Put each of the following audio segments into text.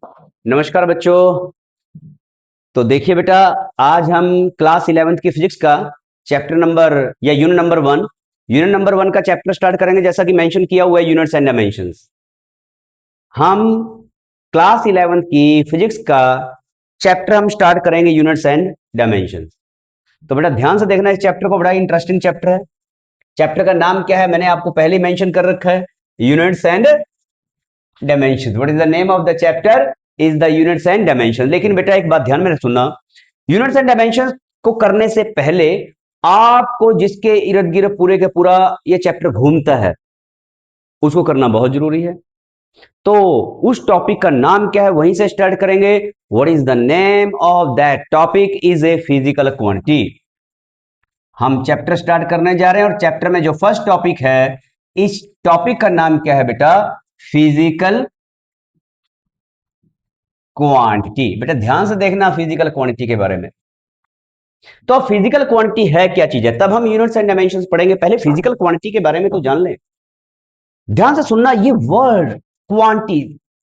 नमस्कार बच्चों। तो देखिए बेटा, आज हम क्लास 11th की फिजिक्स का चैप्टर नंबर या यूनिट नंबर वन का चैप्टर स्टार्ट करेंगे। जैसा कि मेंशन किया हुआ है, यूनिट्स एंड डायमेंशंस। हम क्लास 11th की फिजिक्स का चैप्टर हम स्टार्ट करेंगे, यूनिट्स एंड डायमेंशंस। तो बेटा ध्यान से देखना, इस चैप्टर को, बड़ा इंटरेस्टिंग चैप्टर है। चैप्टर का नाम क्या है, मैंने आपको पहले ही मेंशन कर रखा है, units and dimensions. What is the name of the chapter? Is the units and dimension. लेकिन बेटा एक बात ध्यान में सुनना, यूनिट्स एंड डायमेंशन को करने से पहले आपको जिसके इर्द गिर्द पूरे के पूरा ये चैप्टर घूमता है उसको करना बहुत जरूरी है। तो उस टॉपिक का नाम क्या है, वहीं से स्टार्ट करेंगे। What is the name of that topic? Is a physical quantity. हम चैप्टर स्टार्ट करने जा रहे हैं और चैप्टर में जो फर्स्ट टॉपिक है, इस टॉपिक का नाम क्या है बेटा? Physical quantity. बेटा ध्यान से देखना फिजिकल क्वांटिटी के बारे में। तो अब फिजिकल क्वांटिटी है क्या चीज है, तब हम यूनिट्स एंड डायमेंशंस पढ़ेंगे। पहले फिजिकल क्वांटिटी के बारे में तो जान लें। ध्यान से सुनना, ये वर्ड क्वांटिटी,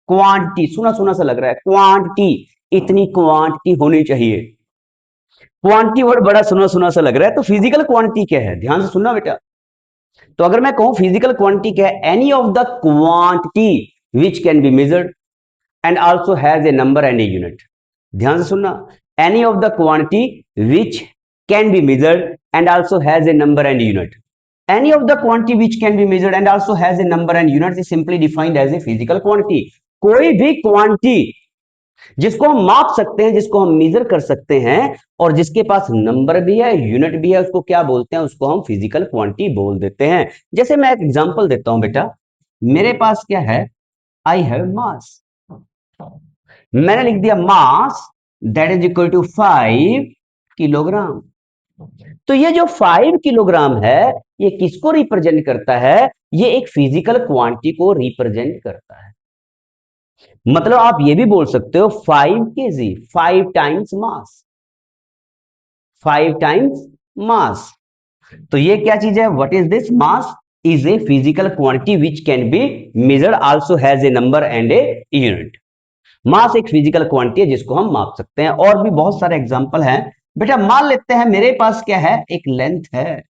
क्वांटिटी सुना सुना सा लग रहा है। क्वांटिटी, इतनी क्वांटिटी होनी चाहिए। क्वांटिटी वर्ड बड़ा सुना सुना सा लग रहा है। तो फिजिकल क्वांटिटी क्या है, ध्यान से सुनना बेटा। तो अगर मैं कहूं फिजिकल क्वांटिटी क्या है, any of the quantity which can be measured and also has a number and a unit. ध्यान से सुनना, any of the quantity which can be measured and also has a number and unit. Any of the quantity which can be measured and also has a number and units is simply defined as a physical quantity। कोई भी quantity जिसको हम माप सकते हैं, जिसको हम major कर सकते हैं और जिसके पास नंबर भी है, यूनिट भी है, उसको क्या बोलते हैं? उसको हम फिजिकल क्वांटिटी बोल देते हैं। जैसे मैं एक एग्जांपल देता हूं बेटा, मेरे पास क्या है? I have mass. मैंने लिख दिया mass that is equal to 5 kilogram. तो ये जो 5 किलोग्राम है, ये किसको रिप्रेजेंट करता है? ये एक फिजिकल क्वांटिटी को रिप्रेजेंट करता है। मतलब आप ये भी बोल सकते हो 5 kg, 5 times mass, 5 times mass. तो ये क्या चीज है? What is this? Mass is a physical quantity which can be measured, also has a number and a unit. Mass एक फिजिकल क्वांटिटी है जिसको हम माप सकते हैं। और भी बहुत सारे एग्जांपल हैं बेटा। मान लेते हैं मेरे पास क्या है? एक लेंथ है।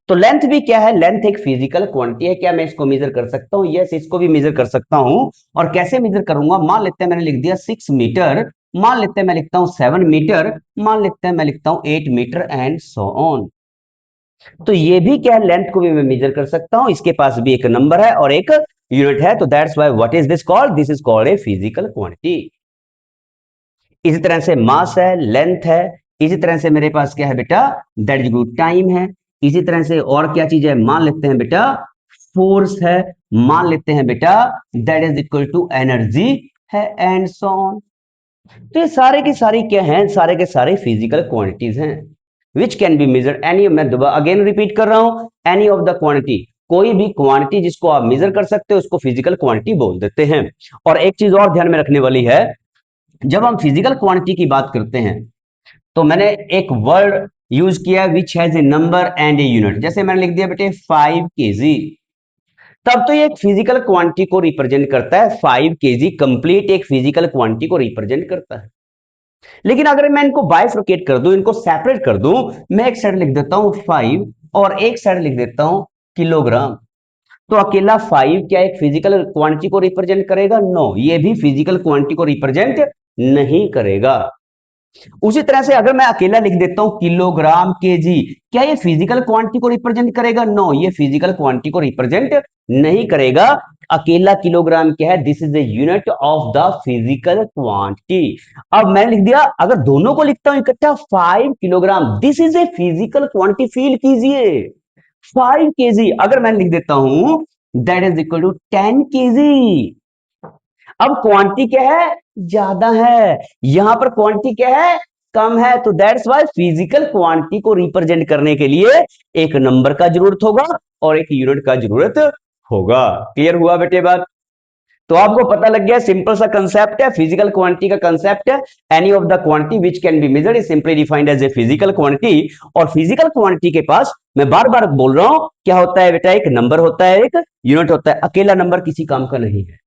तो लेंथ भी क्या है? लेंथ एक फिजिकल क्वांटिटी है। क्या मैं इसको मेजर कर सकता हूं? यस, इसको भी मेजर कर सकता हूं। और कैसे मेजर करूंगा? मान लेते हैं मैंने लिख दिया 6 मीटर, मान लेते हैं मैं लिखता हूं 7 मीटर, मान लेते हैं मैं लिखता हूं 8 मीटर एंड सो ऑन। तो ये भी क्या है? लेंथ को भी मैं मेजर कर सकता हूं। इसके पास भी एक नंबर है और एक यूनिट है। तो that's why what is this called? This is called A physical quantity. इसी तरह से मास है, लेंथ है। इसी तरह से मेरे पास क्या है बेटा? दैट इज गुड टाइम है। इसी तरह से और क्या चीज है? मान लेते हैं बेटा फोर्स है, मान लेते हैं बेटा that is equal to energy है एंड सो ऑन। तो ये सारे के सारे क्या हैं? सारे के सारे फिजिकल क्वांटिटीज हैं विच कैन बी मेजर्ड। एनी, मैं दोबारा अगेन रिपीट कर रहा हूं, एनी ऑफ द क्वांटिटी, कोई भी क्वांटिटी जिसको आप मेजर कर सकते हो उसको फिजिकल क्वांटिटी बोल देते हैं। और एक चीज और ध्यान में रखने वाली है, जब हम फिजिकल क्वांटिटी की बात करते हैं तो मैंने एक वर्ड यूज किया which has a number and a unit. जैसे मैंने लिख दिया बेटे 5 kg, तब तो ये एक फिजिकल क्वांटिटी को रिप्रेजेंट करता है। 5 kg कंप्लीट एक फिजिकल क्वांटिटी को रिप्रेजेंट करता है। लेकिन अगर मैं इनको बाइफरकेट कर दूं, इनको सेपरेट कर दूं, मैं एक साइड लिख देता हूं 5 और एक साइड लिख देता हूं किलोग्राम, तो अकेला 5 क्या एक फिजिकल क्वांटिटी को रिप्रेजेंट करेगा? नो, ये भी फिजिकल क्वांटिटी को रिप्रेजेंट नहीं करेगा। उसी तरह से अगर मैं अकेला लिख देता हूं किलोग्राम केजी, क्या ये फिजिकल क्वांटिटी को रिप्रेजेंट करेगा? नो, ये फिजिकल क्वांटिटी को रिप्रेजेंट नहीं करेगा। अकेला किलोग्राम क्या है? This is the unit of the physical quantity. अब मैंने लिख दिया, अगर दोनों को लिखता हूं इकट्ठा 5 kilogram, this is a physical quantity. Feel कीजिए 5 kg, अगर मैं लिख देता हूं that is equal to 10 kg। अब क्वांटिटी क्या है? ज्यादा है। यहां पर क्वांटिटी क्या है? कम है। तो दैट्स वाई फिजिकल क्वांटिटी को रिप्रेजेंट करने के लिए एक नंबर का जरूरत होगा और एक यूनिट का जरूरत होगा। क्लियर हुआ बेटे बात? तो आपको पता लग गया, सिंपल सा कंसेप्ट है फिजिकल क्वांटिटी का। कंसेप्ट है any of the quantity which can be measured is simply defined as a physical quantity. और फिजिकल क्वांटिटी के पास मैं बार बार बोल रहा हूं क्या होता है बेटा? एक नंबर होता है, एक यूनिट होता है। अकेला नंबर किसी काम का नहीं है।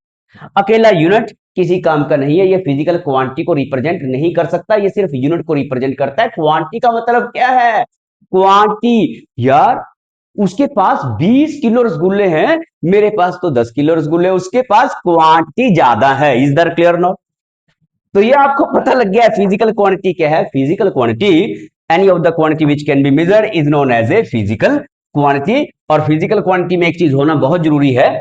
अकेला यूनिट किसी काम का नहीं है, ये फिजिकल क्वांटिटी को रिप्रेजेंट नहीं कर सकता, ये सिर्फ यूनिट को रिप्रेजेंट करता है। क्वांटिटी का मतलब क्या है? क्वांटिटी यार, उसके पास 20 किलो रसगुल्ले हैं, मेरे पास तो 10 किलो रसगुल्ले, उसके पास क्वांटिटी ज्यादा है। Is that clear now? तो ये आपको पता लग गया फिजिकल क्वांटिटी क्या है। Physical quantity, any of the quantity which can be measured is known as a physical quantity. और फिजिकल क्वांटिटी में एक चीज होना बहुत जरूरी है,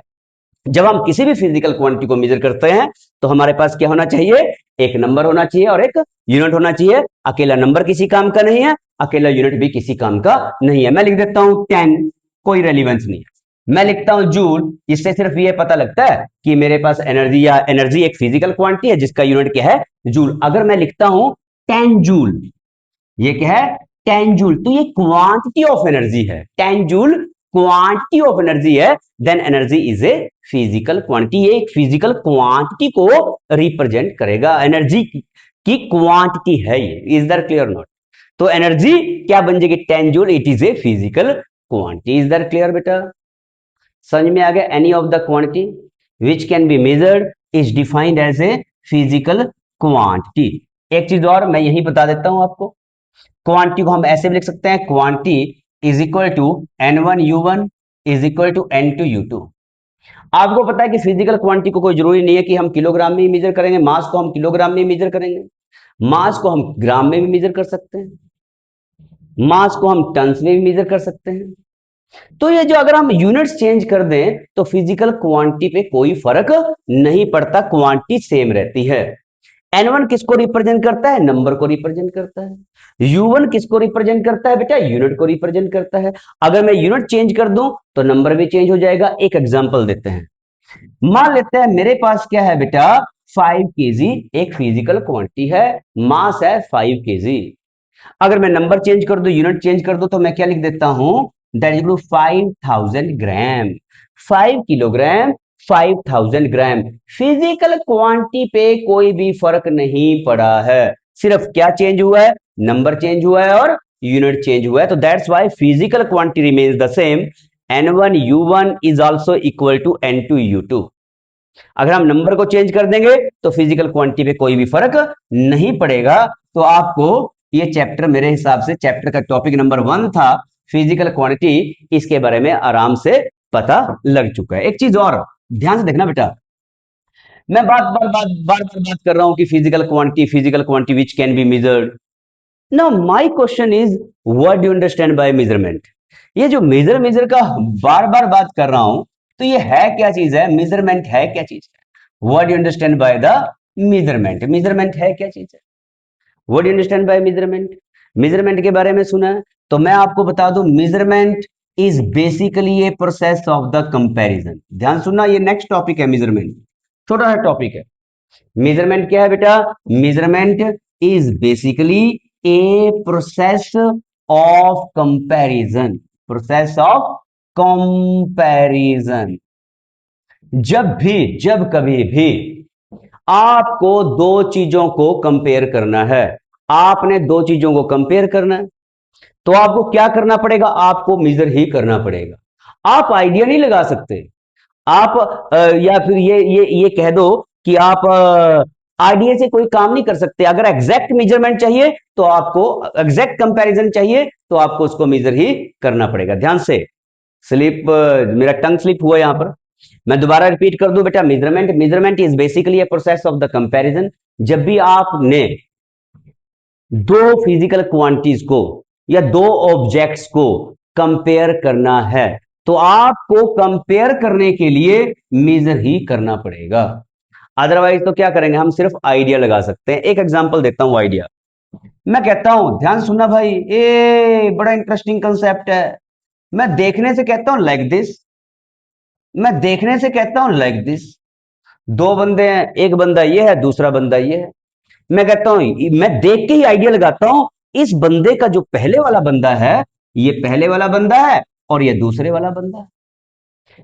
जब हम किसी भी फिजिकल क्वांटिटी को मेजर करते हैं तो हमारे पास क्या होना चाहिए? एक नंबर होना चाहिए और एक यूनिट होना चाहिए। अकेला नंबर किसी काम का नहीं है, अकेला यूनिट भी किसी काम का नहीं है। मैं लिख देता हूं 10, कोई रेलिवेंस नहीं है। मैं लिखता हूं जूल, इससे सिर्फ ये पता लगता है कि मेरे पास एनर्जी, या एनर्जी एक फिजिकल क्वांटिटी है जिसका यूनिट क्या है? जूल। अगर मैं लिखता हूं 10 जूल, ये क्या है? 10 जूल, तो ये क्वांटिटी ऑफ एनर्जी है। 10 जूल क्वांटिटी ऑफ एनर्जी है, then energy is a physical quantity. ये एक फिजिकल क्वांटिटी को रिप्रेजेंट करेगा, एनर्जी की क्वांटिटी है ये। Is that clear not? तो एनर्जी क्या बन जाएगी? 10 joule, it is a physical quantity. Is that clear बेटा? समझ में आ गया? Any of the quantity which can be measured is defined as a physical quantity. एक चीज और मैं यही बता देता हूं आपको, क्वांटिटी को हम ऐसे भी लिख सकते हैं, quantity is equal to N1U1 is equal to N2U2। आपको पता है कि फिजिकल क्वांटिटी को कोई जरूरी नहीं है कि हम किलोग्राम में ही मेजर करेंगे, मास को हम किलोग्राम में ही मेजर करेंगे, मास को हम ग्राम में भी मेजर कर सकते हैं, मास को हम टन्स में भी मेजर कर सकते हैं। तो ये जो अगर हम यूनिट्स चेंज कर दें तो फिजिकल क्वांटिटी पे कोई फर्क नहीं पड़ता, क्वांटिटी सेम रहती है। N1 किसको रिप्रेजेंट करता है? नंबर को रिप्रेजेंट करता है। U1 किसको रिप्रेजेंट करता है बेटा? यूनिट को रिप्रेजेंट करता है। अगर मैं यूनिट चेंज कर दूं तो नंबर भी चेंज हो जाएगा। एक एग्जांपल देते हैं, मान लेते हैं मेरे पास क्या है बेटा? 5 kg एक फिजिकल क्वांटिटी है, मास है 5 kg। अगर मैं नंबर चेंज कर दूं, यूनिट चेंज कर दूं, तो मैं क्या लिख देता हूं? That is 5000 gram. 5 kilogram, 5000 gram. Physical quantity पे कोई भी फर्क नहीं पड़ा है, सिर्फ क्या चेंज हुआ है? नंबर चेंज हुआ है और यूनिट चेंज हुआ है। तो that's why physical quantity remains the same. N1U1 is also equal to N2U2। अगर हम नंबर को चेंज कर देंगे तो फिजिकल क्वांटिटी पे कोई भी फर्क नहीं पड़ेगा। तो आपको ये चैप्टर, मेरे हिसाब से चैप्टर का टॉपिक नंबर 1 था फिजिकल क्वांटिटी, इसके बारे में आराम से पता लग चुका है। एक चीज और ध्यान से देखना बेटा, मैं बार बार बात कर रहा हूं कि physical quantity which can be measured. Now my question is, what do you understand bye measurement? ये जो मेजर का बार बार बात कर रहा हूं, तो ये है क्या चीज है? मेजरमेंट है क्या चीज है? What do you understand by the measurement? Measurement है क्या चीज है? What do you understand bye measurement? Measurement के बारे में सुना है तो मैं आपको बता दूं, measurement is basically a process of the comparison. ध्यान सुनना, ये नेक्स्ट टॉपिक है मेजरमेंट, छोटा सा टॉपिक है। मेजरमेंट क्या है बेटा? Measurement is basically a process of comparison, process of comparison. जब कभी भी आपको दो चीजों को कंपेयर करना है, आपने दो चीजों को कंपेयर करना है, तो आपको क्या करना पड़ेगा? आपको मेजर ही करना पड़ेगा। आप आइडिया नहीं लगा सकते, आप या फिर ये कह दो कि आप आइडिया से कोई काम नहीं कर सकते। अगर एग्जैक्ट मेजरमेंट चाहिए तो आपको, एग्जैक्ट कंपैरिजन चाहिए तो आपको उसको मेजर ही करना पड़ेगा। ध्यान से, स्लिप, मेरा टंग स्लिप हुआ यहां पर, मैं दोबारा रिपीट कर दूं बेटा। Measurement is basically a process of the comparison. जब भी आपने दो फिजिकल क्वांटिटीज को या दो ऑब्जेक्ट्स को कंपेयर करना है तो आपको कंपेयर करने के लिए मेजर ही करना पड़ेगा। अदरवाइज तो क्या करेंगे? हम सिर्फ आइडिया लगा सकते हैं। एक एग्जांपल देता हूं आइडिया। मैं कहता हूं, ध्यान सुनना भाई, ए बड़ा इंटरेस्टिंग कंसेप्ट है। मैं देखने से कहता हूं लाइक दिस, मैं देखने से कहता हूं लाइक दिस। दो बंदे हैं, एक बंदा ये है, दूसरा बंदा ये है। मैं कहता हूं, मैं देख के ही आइडिया लगाता हूं, इस बंदे का जो पहले वाला बंदा है, ये पहले वाला बंदा है और ये दूसरे वाला बंदा है।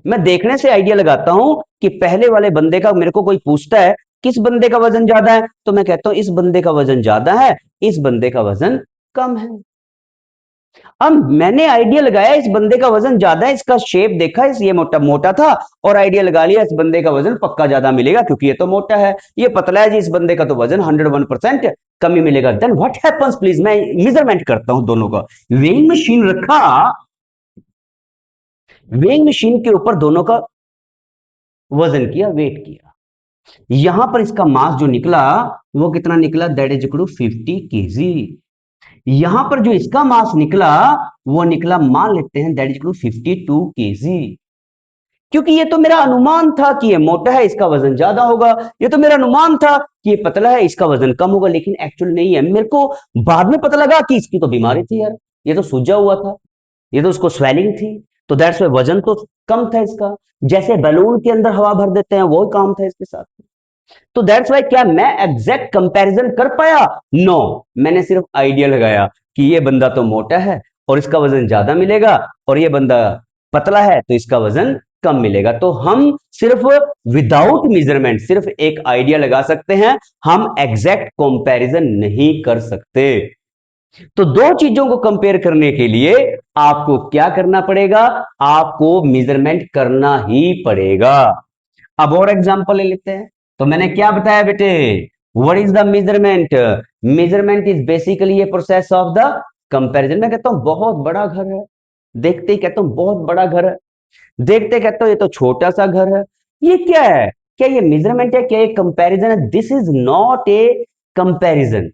मैं देखने से आइडिया लगाता हूं कि पहले वाले बंदे का, मेरे को कोई पूछता है किस बंदे का वजन ज्यादा है, तो मैं कहता हूं इस बंदे का वजन ज्यादा है, इस बंदे का वजन कम है। अब मैंने आइडिया लगाया इस बंदे का वजन ज्यादा है, इसका शेप देखा, इस ये मोटा मोटा था और आइडिया लगा लिया इस बंदे का वजन पक्का ज्यादा मिलेगा क्योंकि ये तो मोटा है, ये पतला है जी, इस बंदे का तो वजन 101% कम ही मिलेगा। देन व्हाट हैपेंस, प्लीज मैं मेजरमेंट करता हूं दोनों का। वेइंग मशीन रखा, वेइंग मशीन के ऊपर दोनों का वजन किया, वेट किया, यहां पर इसका मास जो निकला वो कितना निकला, that is equal to 50 kg। यहां पर जो इसका मास निकला वो निकला, मान लेते हैं that is equal to 52 kg। क्योंकि ये तो मेरा अनुमान था कि ये मोटा है इसका वजन ज्यादा होगा, ये तो मेरा अनुमान था कि ये पतला है इसका वजन कम होगा, लेकिन एक्चुअल नहीं है। मेरे को बाद में पता लगा कि इसकी तो बीमारी थी यार, ये तो सूजा हुआ था, ये तो उसको स्वेलिंग थी, तो दैट्स वाई वजन तो कम था इसका। जैसे बैलून के अंदर हवा भर देते हैं वो काम था इसके साथ। तो दैट्स वाई क्या मैं एग्जैक्ट कंपैरिजन कर पाया? नो, मैंने सिर्फ आइडिया लगाया कि ये बंदा तो मोटा है और इसका वजन ज्यादा मिलेगा, और ये बंदा पतला है तो इसका वजन कम मिलेगा। तो हम सिर्फ विदाउट मेजरमेंट सिर्फ एक आइडिया लगा सकते हैं, हम एग्जैक्ट कंपैरिजन नहीं कर सकते। तो दो चीजों को कंपेयर करने के लिए आपको क्या करना पड़ेगा, आपको मेजरमेंट करना ही पड़ेगा। अब और एग्जांपल ले लेते हैं। तो मैंने क्या बताया बेटे, what is the measurement? Measurement is basically a process of the comparison. मैं कहता हूं बहुत बड़ा घर है, देखते ही कहता हूं बहुत बड़ा घर है, देखते कहता हूं ये तो छोटा सा घर है, ये क्या है? क्या ये मेजरमेंट है? क्या ये कंपैरिजन है? This is not a comparison,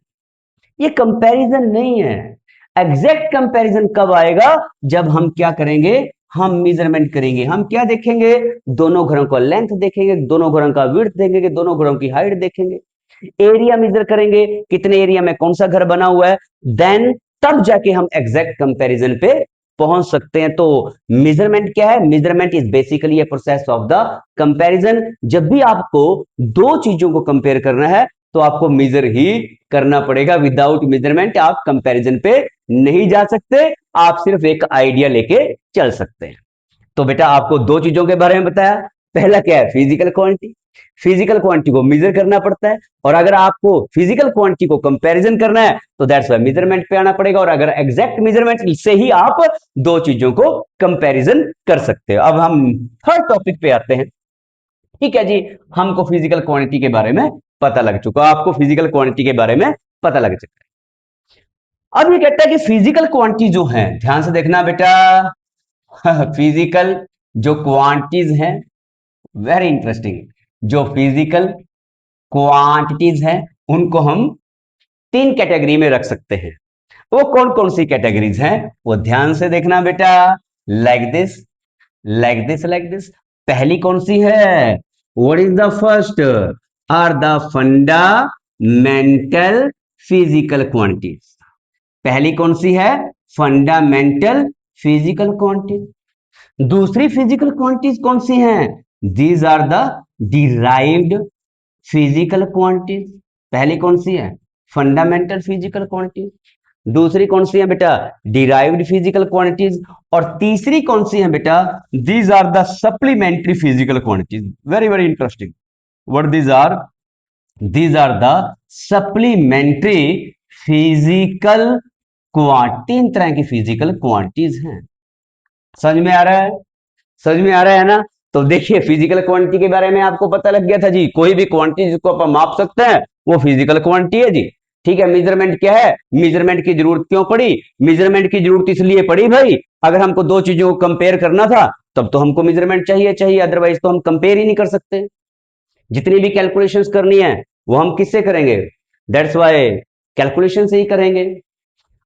ये कंपैरिजन नहीं है। एग्जैक्ट कंपैरिजन कब आएगा? जब हम क्या करेंगे, हम मेजरमेंट करेंगे। हम क्या देखेंगे? दोनों घरों का लेंथ देखेंगे, दोनों घरों का विड्थ देखेंगे, दोनों घरों की हाइट देखेंगे, एरिया मेजर करेंगे, कितने एरिया में कौन सा घर बना हुआ है, देन तब जाके हम एग्जैक्ट कंपैरिजन पे पहुंच सकते हैं। तो मेजरमेंट क्या है? Measurement is basically a process of the comparison. जब भी आपको दो चीजों को कंपेयर करना है तो आपको मेजर ही करना पड़ेगा, विदाउट मेजरमेंट आप कंपैरिजन पे नहीं जा सकते, आप सिर्फ एक आइडिया लेके चल सकते हैं। तो बेटा आपको दो चीजों के बारे में बताया, पहला क्या है, फिजिकल क्वांटिटी, फिजिकल क्वांटिटी को मेजर करना पड़ता है, और अगर आपको फिजिकल क्वांटिटी को कंपैरिजन करना है तो दैट्स वाई मेजरमेंट पे आना पड़ेगा, और अगर एग्जैक्ट मेजरमेंट से ही आप दो चीजों को कंपैरिजन कर सकते हो। अब हम थर्ड टॉपिक पे आते हैं। ठीक है जी, हमको फिजिकल क्वांटिटी के बारे में पता लग चुका, आपको फिजिकल क्वांटिटी के बारे में पता लग चुका है। अब ये कहता है कि फिजिकल क्वांटिटी जो है, ध्यान से देखना बेटा, फिजिकल जो क्वांटिटीज हैं, वेरी इंटरेस्टिंग, जो फिजिकल क्वांटिटीज हैं उनको हम तीन कैटेगरी में रख सकते हैं। वो कौन कौन सी कैटेगरीज हैं, वो ध्यान से देखना बेटा, like this, like this, like this. पहली कौन सी है, what is the first, are the fundamental physical quantities. पहली कौन सी है, फंडामेंटल फिजिकल क्वांटिटी। दूसरी फिजिकल क्वांटिटीज कौन सी हैं, these are the derived physical quantities. पहली कौन सी है, फंडामेंटल फिजिकल क्वांटिटीज। दूसरी कौन सी है बेटा, डिराइव्ड फिजिकल क्वांटिटीज। और तीसरी कौन सी है बेटा, these are the supplementary physical quantities. Very very interesting, what these are the supplementary physical quantity. तीन तरह की फिजिकल क्वांटिटीज हैं। समझ में आ रहा है, समझ में आ रहा है ना? तो देखिए फिजिकल क्वांटिटी के बारे में आपको पता लग गया था जी, कोई भी क्वांटिटी जिसको आप माप सकते हैं वो फिजिकल क्वांटिटी है जी। ठीक है, मेजरमेंट क्या है, मेजरमेंट की जरूरत क्यों पड़ी, मेजरमेंट की जरूरत इसलिए पड़ी भाई, अगर हमको दो चीजों को कंपेयर करना था तब तो हमको मेजरमेंट चाहिए चाहिए, अदरवाइज तो हम कंपेयर ही नहीं कर सकते। जितनी भी कैलकुलेशंस करनी है वो हम किससे करेंगे, दैट्स वाई कैलकुलेशन से ही करेंगे।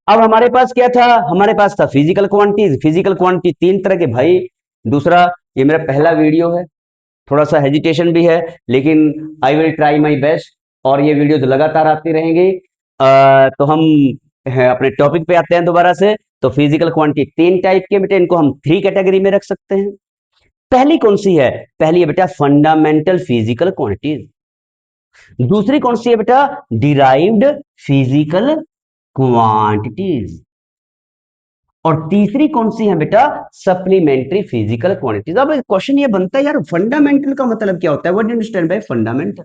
अब हमारे पास क्या था, हमारे पास था फिजिकल क्वांटिटीज। फिजिकल क्वांटिटी तीन तरह के भाई, दूसरा ये मेरा पहला वीडियो है, थोड़ा सा हेजिटेशन भी है, लेकिन I will try my best, और ये वीडियो लगातार आती रहेंगी। तो हम अपने टॉपिक पे आते हैं दोबारा से। तो फिजिकल क्वांटिटी तीन टाइप के बेटे, इनको हम थ्री कैटेगरी में रख सकते हैं। पहली कौन सी है, पहली है बेटा फंडामेंटल फिजिकल क्वांटिटीज। दूसरी कौन सी है बेटा, डिराइव्ड फिजिकल क्वांटिटीज। और तीसरी कौन सी है बेटा, सप्लीमेंट्री फिजिकल क्वांटिटीज। अब क्वेश्चन ये बनता है यार, फंडामेंटल का मतलब क्या होता है, what do you understand bye fundamental?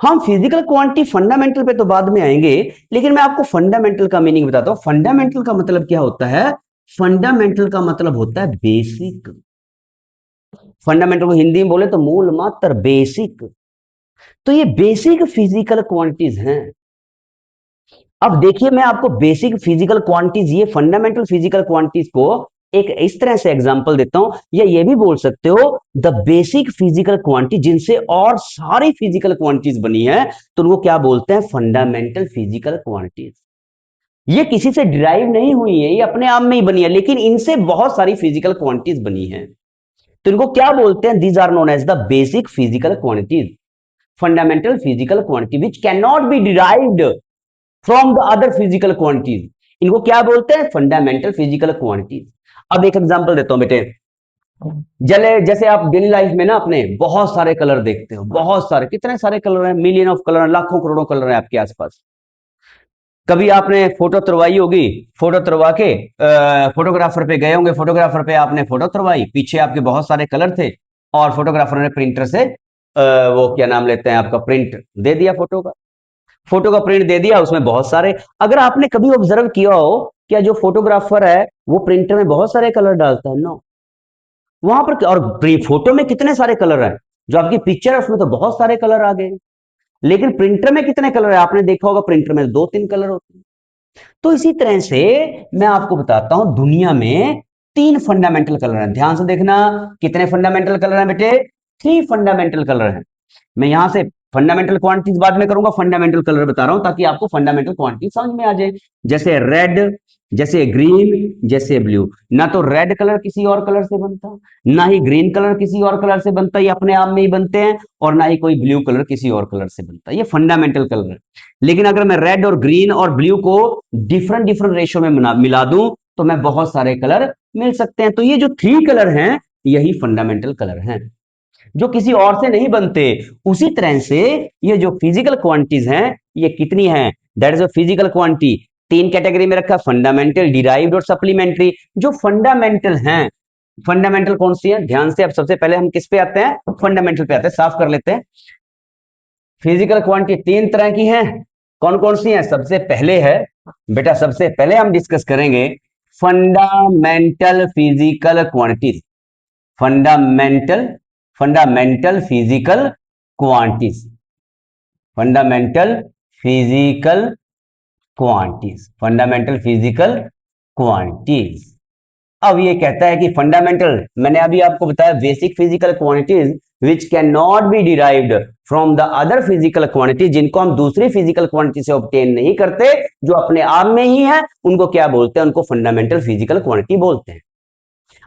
हम फिजिकल क्वांटिटी फंडामेंटल पे तो बाद में आएंगे, लेकिन मैं आपको फंडामेंटल का मीनिंग बताता हूं। फंडामेंटल का मतलब क्या होता है? फंडामेंटल का मतलब होता है बेसिक। फंडामेंटल को हिंदी में बोले तो मूल, मात्र, बेसिक। तो ये बेसिक फिजिकल क्वांटिटीज हैं। अब देखिए, मैं आपको बेसिक फिजिकल क्वांटिटीज, ये फंडामेंटल फिजिकल क्वांटिटीज को एक इस तरह से एग्जांपल देता हूं, या ये भी बोल सकते हो द बेसिक फिजिकल क्वांटिटी, जिनसे और सारी फिजिकल क्वांटिटीज बनी है, तो उनको क्या बोलते हैं? Fundamental physical quantities. ये किसी से डिराइव नहीं हुई है, ये अपने आप में ही बनी है, लेकिन इनसे बहुत सारी फिजिकल क्वांटिटीज बनी है। तो इनको क्या बोलते हैं? These are known as the basic physical quantities, fundamental physical quantity which can not be derived from the other physical quantities. इनको क्या बोलते हैं? Fundamental physical quantities. अब एक एग्जांपल देता हूं बेटे। जले जैसे आप डेली लाइफ में ना अपने बहुत सारे कलर देखते हो, बहुत सारे, कितने सारे कलर हैं, मिलियन ऑफ कलर, लाखों करोड़ों कलर हैं आपके आसपास। कभी आपने फोटो तुरवाई होगी, फोटो तुरवा के फोटोग्राफर पे गए होंगे, फोटोग्राफर पे आपने फोटो तुरवाई, पीछे आपके बहुत सारे कलर थे, और फोटोग्राफर ने प्रिंटर से वो क्या नाम लेते हैं आपका, प्रिंट दे दिया फोटो का। फोटो का प्रिंट दे दिया, उसमें बहुत सारे। अगर आपने कभी ऑब्जर्व किया हो, क्या जो फोटोग्राफर है वो प्रिंटर में बहुत सारे कलर डालता है? नो। वहां पर और फोटो में कितने सारे कलर हैं, जो आपकी पिक्चर है उसमें तो बहुत सारे कलर आ गए, लेकिन प्रिंटर में कितने कलर है? आपने देखा होगा प्रिंटर में दो तीन कलर होते हैं। तो इसी तरह से मैं आपको बताता हूं, दुनिया में तीन फंडामेंटल कलर हैं। ध्यान से देखना, कितने फंडामेंटल कलर हैं बेटे? थ्री फंडामेंटल कलर हैं। मैं यहां से फंडामेंटल क्वांटिटीज बाद में करूंगा, फंडामेंटल कलर बता रहा हूं ताकि आपको फंडामेंटल क्वांटिटी समझ में आ जाए। जैसे रेड, जैसे ग्रीन, जैसे ब्लू। ना तो रेड कलर किसी और कलर से बनता, ना ही ग्रीन कलर किसी और कलर से बनता, ये अपने आप में ही बनते हैं, और ना ही कोई ब्लू कलर किसी और कलर से बनता। ये फंडामेंटल कलर है। लेकिन अगर मैं रेड और ग्रीन और ब्लू को डिफरेंट डिफरेंट रेशियो में मिला दूं, तो मैं बहुत सारे कलर मिल सकते हैं। तो ये जो थ्री कलर हैं, यही फंडामेंटल कलर हैं, जो किसी और से नहीं बनते। उसी तरह से ये जो फिजिकल क्वांटिटीज हैं, ये कितनी हैं? That is a physical quantity. तीन कैटेगरी में रखा, फंडामेंटल, डिराइव्ड और सप्लीमेंट्री। जो फंडामेंटल हैं, फंडामेंटल कौन सी है? ध्यान से, अब सबसे पहले हम किस पे आते हैं? फंडामेंटल पे आते हैं, साफ कर लेते हैं। फिजिकल क्वांटिटी तीन तरह की हैं। कौन कौन सी हैं? सबसे पहले है बेटा, सबसे पहले हम डिस्कस करेंगे fundamental physical quantities. Fundamental, fundamental physical quantities, fundamental physical quantities, fundamental physical quantities. अब ये कहता है कि फंडामेंटल, मैंने अभी आपको बताया basic physical quantities which can not be derived from the other physical quantity, जिनको हम दूसरी फिजिकल क्वांटिटी से ऑब्टेन नहीं करते, जो अपने आप में ही है, उनको क्या बोलते हैं? उनको फंडामेंटल फिजिकल क्वांटिटी बोलते हैं।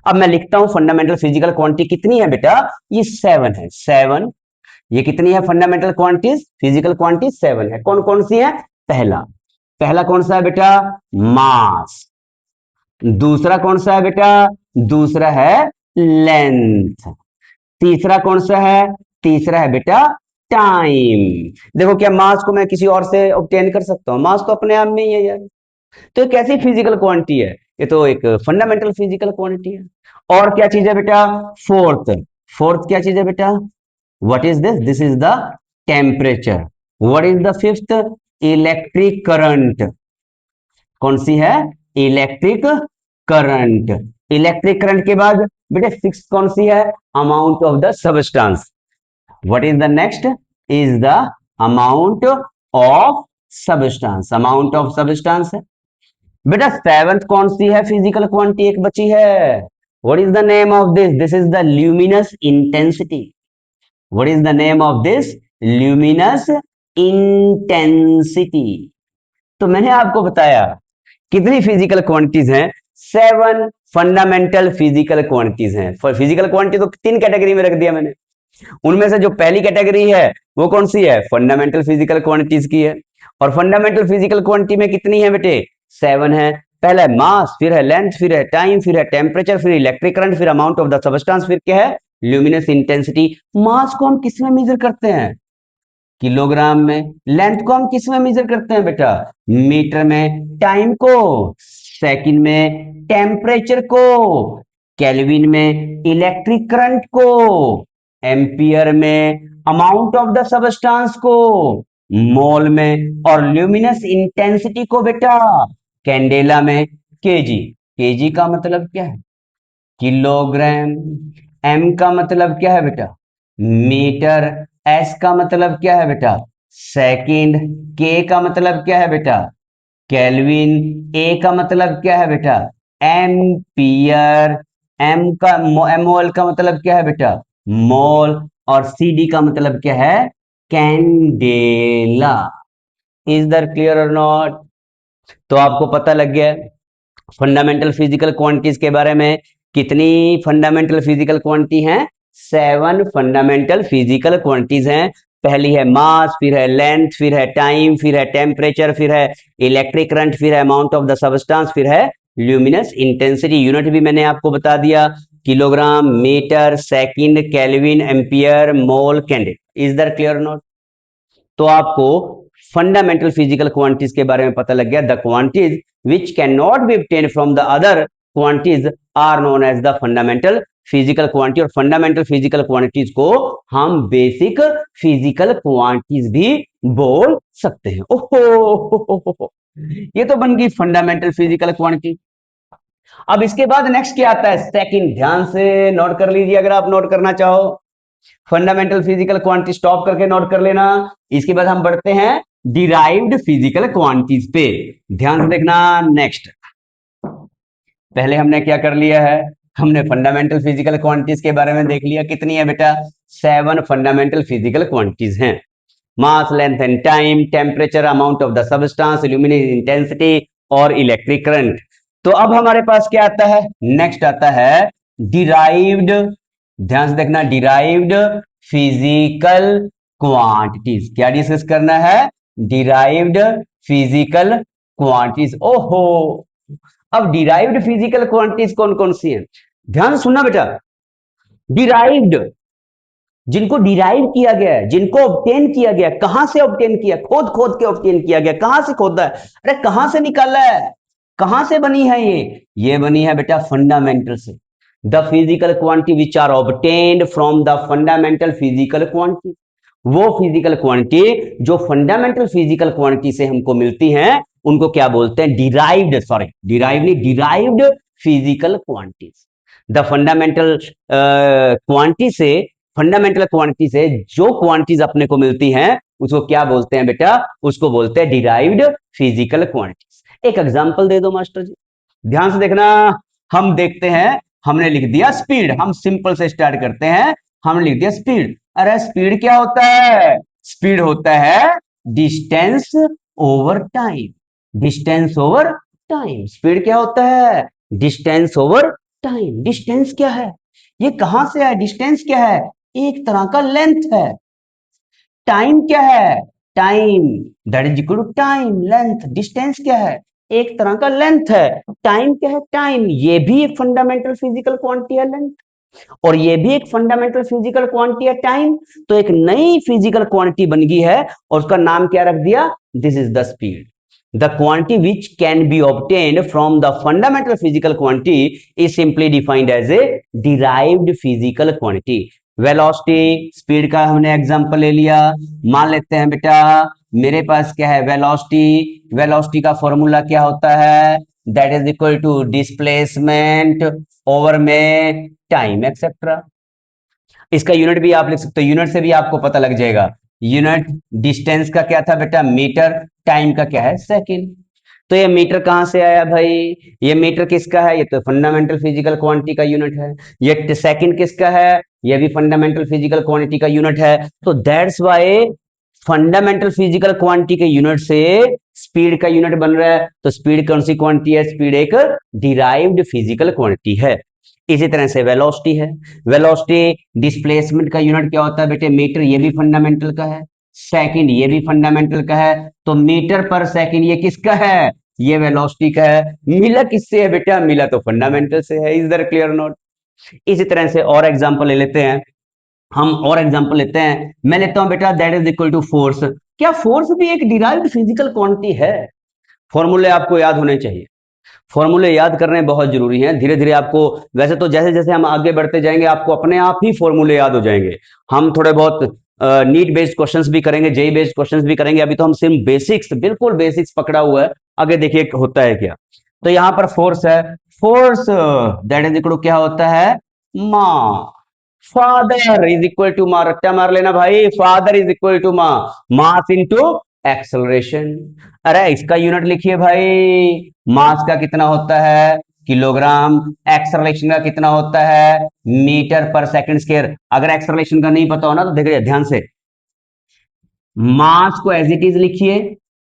अब मैं लिखता हूं फंडामेंटल फिजिकल क्वांटिटी कितनी है बेटा? ये सेवन है, सेवन। ये कितनी है fundamental quantities, physical quantities? Seven है। कौन कौन सी है? पहला, पहला कौन सा है बेटा? मास। दूसरा कौन सा है बेटा? दूसरा है लेंथ। तीसरा कौन सा है? तीसरा है बेटा टाइम। देखो, क्या मास को मैं किसी और से ऑब्टेन कर सकता हूं? मास तो अपने आप में ही है यार। तो ये कैसी फिजिकल क्वांटिटी है? ये तो एक फंडामेंटल फिजिकल क्वांटिटी है। और क्या चीज है बेटा? फोर्थ, फोर्थ क्या चीज है बेटा? What is this? This is the temperature. What is the fifth? Electric current. कौन सी है? Electric current. इलेक्ट्रिक करंट के बाद बेटे सिक्स कौन सी है? Amount of the substance. What is the next? Is the amount of substance, amount of substance है। बेटा सेवंथ कौन सी है फिजिकल क्वांटिटी? एक बची है। What is the name of this? This is the luminous intensity. What is the name of this? Luminous intensity. तो मैंने आपको बताया कितनी फिजिकल क्वांटिटीज हैं? सेवन फंडामेंटल फिजिकल क्वांटिटीज हैं। फिजिकल क्वांटिटी तो तीन कैटेगरी में रख दिया मैंने। उनमें से जो पहली कैटेगरी है वो कौन सी है? फंडामेंटल फिजिकल क्वांटिटीज की है। और फंडामेंटल फिजिकल क्वांटिटी में कितनी है बेटे? सेवन है। पहला है मास, फिर है लेंथ, फिर है टाइम, फिर है टेम्परेचर, फिर इलेक्ट्रिक करंट, फिर अमाउंट ऑफ द सबस्टांस, फिर क्या है? Luminous intensity. मास को हम किस में मेजर करते हैं? किलोग्राम में। लेंथ को हम किस में मेजर करते हैं बेटा? मीटर में। टाइम को सेकंड में। टेम्परेचर को केल्विन में। इलेक्ट्रिक करंट को एम्पियर में, अमाउंट ऑफ द सबस्टांस को मोल में, और ल्यूमिनस इंटेंसिटी को बेटा कैंडेला में केजी। केजी का मतलब क्या है? किलोग्राम। एम का मतलब क्या है बेटा? मीटर। एस का मतलब क्या है बेटा? सेकंड। के का मतलब क्या है बेटा? केल्विन। ए का मतलब क्या है बेटा? एम्पियर। एमओएल का मतलब क्या है बेटा? मोल। और सीडी का मतलब क्या है? कैंडेला। इज दैट क्लियर और नॉट? तो आपको पता लग गया फंडामेंटल फिजिकल क्वांटिटीज के बारे में। कितनी फंडामेंटल फिजिकल क्वांटिटी हैं? 7 फंडामेंटल फिजिकल क्वांटिटीज हैं। पहली है मास, फिर है लेंथ, फिर है टाइम, फिर है टेम्परेचर, फिर है इलेक्ट्रिक करंट, फिर है अमाउंट ऑफ द सबस्टांस, फिर है ल्यूमिनस इंटेंसिटी। यूनिट भी मैंने आपको बता दिया, kilogram, metre, second, kelvin, ampere, mole, candela. Is that clear not? तो आपको फंडामेंटल फिजिकल क्वांटिटीज के बारे में पता लग गया। The quantities which can not be obtained from the other quantities are known as the fundamental physical quantity. और fundamental physical quantities को हम बेसिक फिजिकल क्वांटिटीज भी बोल सकते हैं। ओहो, ये तो बन गई फंडामेंटल फिजिकल क्वांटिटी। अब इसके बाद नेक्स्ट क्या आता है? सेकंड। ध्यान से नोट कर लीजिए अगर आप नोट करना चाहो। फंडामेंटल फिजिकल क्वांटिटी स्टॉप करके नोट कर लेना। इसके बाद हम बढ़ते हैं डिराइव्ड फिजिकल क्वांटिटीज पे। ध्यान से देखना। नेक्स्ट, पहले हमने क्या कर लिया है? हमने फंडामेंटल फिजिकल क्वांटिटीज के बारे में देख लिया। कितनी है बेटा? 7 फंडामेंटल फिजिकल क्वांटिटीज हैं। Mass, length and time, temperature, amount of the substance, illumination intensity और इलेक्ट्रिक करंट। तो अब हमारे पास क्या आता है? नेक्स्ट आता है डिराइव्ड। ध्यान से देखना, डिराइव्ड फिजिकल क्वांटिटीज। क्या डिस्कस करना है? Derived physical quantities. ओहो, अब डिराइव्ड फिजिकल क्वांटिटीज कौन कौन सी हैं? ध्यान से सुनना बेटा। डिराइव्ड, जिनको डिराइव किया गया है, जिनको ऑब्टेन किया गया, कहां से ऑब्टेन किया? खोद खोद के ऑब्टेन किया गया। कहां से खोदा है? अरे कहां से निकाला है? कहां से बनी है ये बनी है बेटा फंडामेंटल से। The physical quantity which are obtained from the fundamental physical quantity. वो फिजिकल क्वांटिटी जो फंडामेंटल फिजिकल क्वांटिटी से हमको मिलती हैं, उनको क्या बोलते हैं? डिराइव्ड, सॉरी डिराइव नहीं, derived physical quantities. The fundamental quantity से, फंडामेंटल क्वांटिटी से जो क्वांटिटीज अपने को मिलती हैं, उसको क्या बोलते हैं बेटा? उसको बोलते हैं डिराइव्ड फिजिकल क्वांटिटीज। एक एग्जांपल दे दो मास्टर जी। ध्यान से देखना। हम देखते हैं, हमने लिख दिया स्पीड। हम सिंपल से स्टार्ट करते हैं। हमने लिख दिया स्पीड। अरे स्पीड क्या होता है? स्पीड होता है distance over time. Distance over time. Speed क्या होता है? Distance over time. डिस्टेंस क्या है? ये कहां से है? डिस्टेंस क्या है? एक तरह का लेंथ है। टाइम क्या है? Time, that is equal to time. Length, distance क्या है? एक तरह का लेंथ है। टाइम क्या है? टाइम। ये भी एक फंडामेंटल फिजिकल क्वांटिटी है, लेंथ। और ये भी एक फंडामेंटल फिजिकल क्वांटिटी है, टाइम। तो एक नई फिजिकल क्वांटिटी बन गई है, और उसका नाम क्या रख दिया? This is the speed. The quantity which can be obtained from the fundamental physical quantity is simply defined as a derived physical quantity. Velocity, speed का हमने एग्जांपल ले लिया। मान लेते हैं बेटा मेरे पास क्या है? वेलोसिटी। वेलोसिटी का फॉर्मूला क्या होता है? That is equal to displacement over में टाइम एक्सेट्रा। इसका यूनिट भी आप लिख सकते हो, यूनिट से भी आपको पता लग जाएगा। यूनिट डिस्टेंस का क्या था बेटा? मीटर। टाइम का क्या है? सेकंड। तो ये मीटर कहां से आया भाई? ये मीटर किसका है? ये तो फंडामेंटल फिजिकल क्वांटिटी का यूनिट है। ये सेकंड किसका है? ये भी फंडामेंटल फिजिकल क्वांटिटी का यूनिट है। तो that's Y fundamental physical quantity के यूनिट से स्पीड का यूनिट बन रहा है। तो स्पीड कौन सी क्वांटिटी है? स्पीड एक डिराइव्ड फिजिकल क्वांटिटी है। इसी तरह से वेलोसिटी है। वेलोसिटी डिस्प्लेसमेंट का यूनिट क्या होता है बेटे? मीटर। ये भी फंडामेंटल का है। सेकंड, ये भी फंडामेंटल का है। तो मीटर पर सेकंड ये किसका है? ये वेलोसिटी का है। मिला किससे है बेटा? मिला तो फंडामेंटल से है। Is that clear note? इसी तरह से और एग्जांपल ले लेते हैं। हम और एग्जांपल लेते हैं। मैं लेता हूं बेटा that is equal to force. क्या फोर्स भी एक डिराइव्ड फिजिकल क्वांटिटी है? फॉर्मूले आपको याद होने चाहिए। फॉर्मूले याद करने बहुत जरूरी हैं। धीरे धीरे आपको, वैसे तो जैसे जैसे हम आगे बढ़ते जाएंगे आपको अपने आप ही फॉर्मूले याद हो जाएंगे। हम थोड़े बहुत नीट बेस्ड क्वेश्चंस भी करेंगे, जेई बेस्ड क्वेश्चंस भी करेंगे। अभी तो हम सिर्फ बेसिक्स, बिल्कुल बेसिक्स पकड़ा हुआ है। आगे देखिए होता है क्या। तो यहां पर फोर्स है, force that is equal to क्या होता है, मा। फादर इज इक्वल टू मा, रट्टा मार लेना भाई, फादर इज इक्वल टू मा, मास इनटू एक्सेलरेशन। अरे इसका यूनिट लिखिए भाई, मास का कितना होता है किलोग्राम, एक्सेलरेशन का कितना होता है मीटर पर सेकंड स्क्वायर। अगर एक्सेलरेशन का नहीं पता हो ना तो देखिए ध्यान से, मास को एज इट इज लिखिए,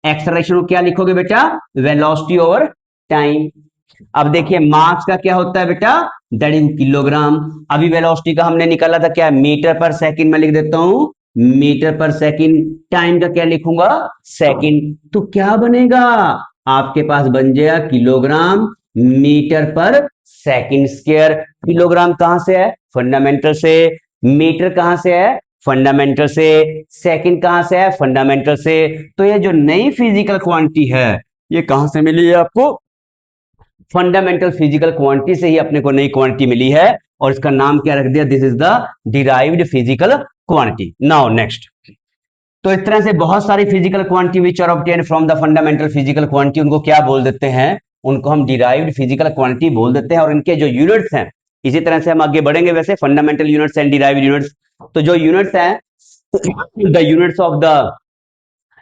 एक्सेलरेशन को क्या लिखोगे बेटा, वेलोसिटी ओवर टाइम। अब देखिए मास का क्या होता है बेटा, दैट इज किलोग्राम। अभी वेलोसिटी का हमने निकाला था क्या, मीटर पर सेकंड में लिख देता हूं, मीटर पर सेकंड। टाइम का क्या लिखूंगा, सेकंड। तो क्या बनेगा, आपके पास बन जाएगा किलोग्राम मीटर पर सेकंड स्क्वायर। किलोग्राम कहां से है, फंडामेंटल से। मीटर कहां से है, फंडामेंटल से। सेकंड कहां से है, फंडामेंटल से। तो ये जो नई फिजिकल क्वांटिटी है ये कहां से मिली है आपको, फंडामेंटल फिजिकल क्वांटिटी से ही अपने को नई क्वांटिटी मिली है, और इसका नाम क्या रख दिया, this is the derived physical quantity. Now next. तो इस तरह से बहुत सारी physical quantity which are obtained from the fundamental physical quantity, उनको क्या बोल देते हैं, उनको हम डिराइव्ड फिजिकल क्वांटिटी बोल देते हैं। और इनके जो यूनिट्स हैं, इसी तरह से हम आगे बढ़ेंगे वैसे, fundamental units and derived units. तो जो यूनिट्स हैं, द यूनिट्स ऑफ द,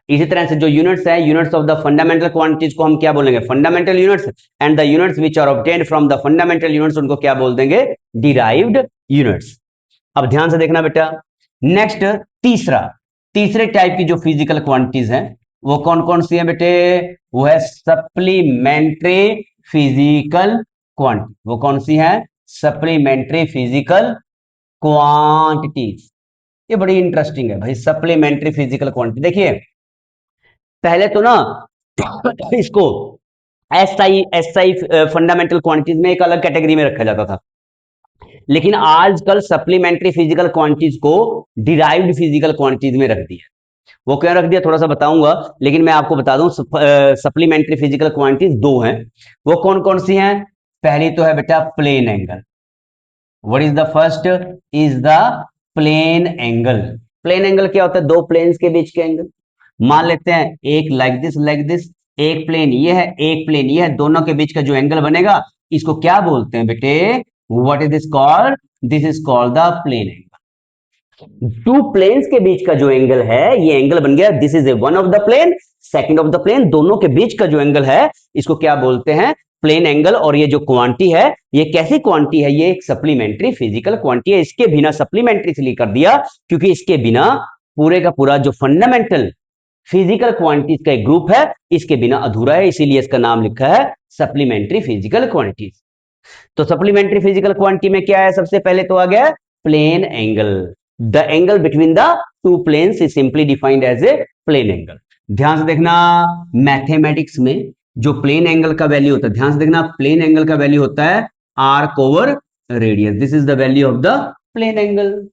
इसी तरह से जो यूनिट्स है, units of the fundamental quantities को हम क्या बोलेंगे, fundamental units. And the units which are obtained from the fundamental units, उनको क्या बोल देंगे, डिराइव्ड यूनिट्स। अब ध्यान से देखना बेटा, नेक्स्ट तीसरा, तीसरे टाइप की जो फिजिकल क्वांटिटीज हैं वो कौन कौन सी है बेटे, वो है सप्लीमेंट्री फिजिकल क्वांटिटी। वो कौन सी है, सप्लीमेंट्री फिजिकल क्वांटिटीज। ये बड़ी इंटरेस्टिंग है भाई, सप्लीमेंट्री फिजिकल क्वांटिटी। देखिए पहले तो ना इसको एस आई फंडामेंटल क्वांटिटीज में एक अलग कैटेगरी में रखा जाता था, लेकिन आजकल सप्लीमेंट्री फिजिकल क्वांटिटीज को डिराइव्ड फिजिकल क्वांटिटीज में रख दिया। वो क्या रख दिया थोड़ा सा बताऊंगा, लेकिन मैं आपको बता दूं सप्लीमेंट्री फिजिकल क्वांटिटीज दो हैं। वो कौन कौन सी हैं, पहली तो है बेटा plane angle. What is the first, is the plane angle. Plane angle क्या होता है, दो प्लेन्स के बीच के एंगल। मान लेते हैं एक लाइक दिस, एक प्लेन ये है, एक प्लेन ये है, दोनों के बीच का जो एंगल बनेगा इसको क्या बोलते हैं बेटे, what is this called, this is called the plane angle. Two planes के बीच का जो एंगल है ये एंगल बन गया, this is a one of the plane, second of the plane, दोनों के बीच का जो एंगल है इसको क्या बोलते हैं, प्लेन एंगल। और ये जो क्वांटिटी है ये कैसी क्वांटिटी है, ये एक सप्लीमेंट्री फिजिकल क्वांटिटी है। इसके बिना सप्लीमेंट्री इसलिए कर दिया क्योंकि इसके बिना पूरे का पूरा जो फंडामेंटल फिजिकल क्वांटिटीज का एक ग्रुप है इसके बिना अधूरा है, इसीलिए इसका नाम लिखा है सप्लीमेंट्री फिजिकल क्वांटिटीज। तो सप्लीमेंट्री फिजिकल क्वांटिटी में क्या है, सबसे पहले तो आ गया plane angle. The angle between the two planes is simply defined as a plane angle. ध्यान से देखना, मैथमेटिक्स में जो प्लेन एंगल का वैल्यू होता है, ध्यान से देखना, प्लेन एंगल का वैल्यू होता है arc over radius. This is the value of the plane angle.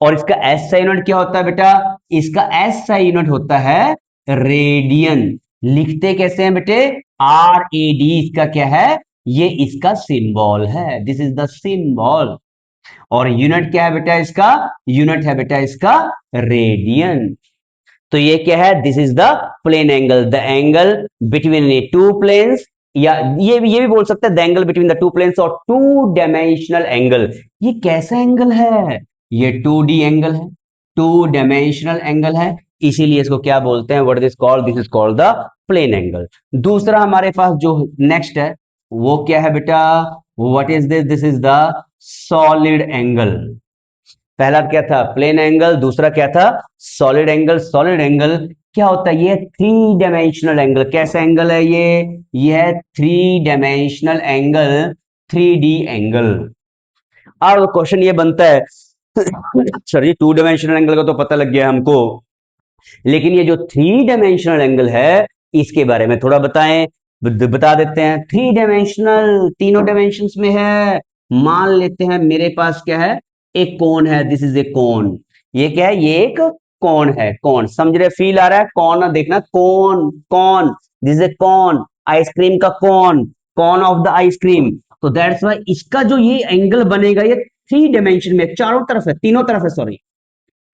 और इसका एस आई यूनिट क्या होता है बेटा, इसका एस आई यूनिट होता है रेडियन। लिखते कैसे हैं बेटे, आर ए डी, इसका क्या है, ये इसका सिंबल है, दिस इज द सिंबल। और यूनिट क्या है बेटा इसका, यूनिट है बेटा इसका रेडियन। तो ये क्या है, this is the plane angle, the angle between a two planes, या ये भी बोल सकते हैं the angle between the two planes और टू डायमेंशनल एंगल। ये कैसा एंगल है, ये 2D एंगल है, टू डायमेंशनल एंगल है, इसीलिए इसको क्या बोलते हैं, what is called, this is called the plane angle. दूसरा हमारे पास जो नेक्स्ट है वो क्या है बेटा, what is this, this is the solid angle. पहला क्या था, प्लेन एंगल, दूसरा क्या था, सॉलिड एंगल। सॉलिड एंगल क्या होता है, ये थ्री डायमेंशनल एंगल। कैसा एंगल है ये है three dimensional angle, 3D angle. अब क्वेश्चन ये बनता है sir ji to dimensional angle का तो पता लग गया हमको, लेकिन ये जो थ्री डायमेंशनल एंगल है इसके बारे में थोड़ा बताएं। बता देते हैं, थ्री डायमेंशनल तीनों डायमेंशंस में है। मान लेते हैं मेरे पास क्या है, एक कोन है, दिस इज ए कोन। ये क्या है, ये एक कोन है, कोन समझ रहे, फील आ रहा है, कौन देखना, कोन, कौन, this is A cone, ice cream का cone. Cone of the ice cream. तो दैट्स वाई इसका जो ये एंगल बनेगा ये थ्री डायमेंशन में, चारों तरफ है, तीनों तरफ है, सॉरी।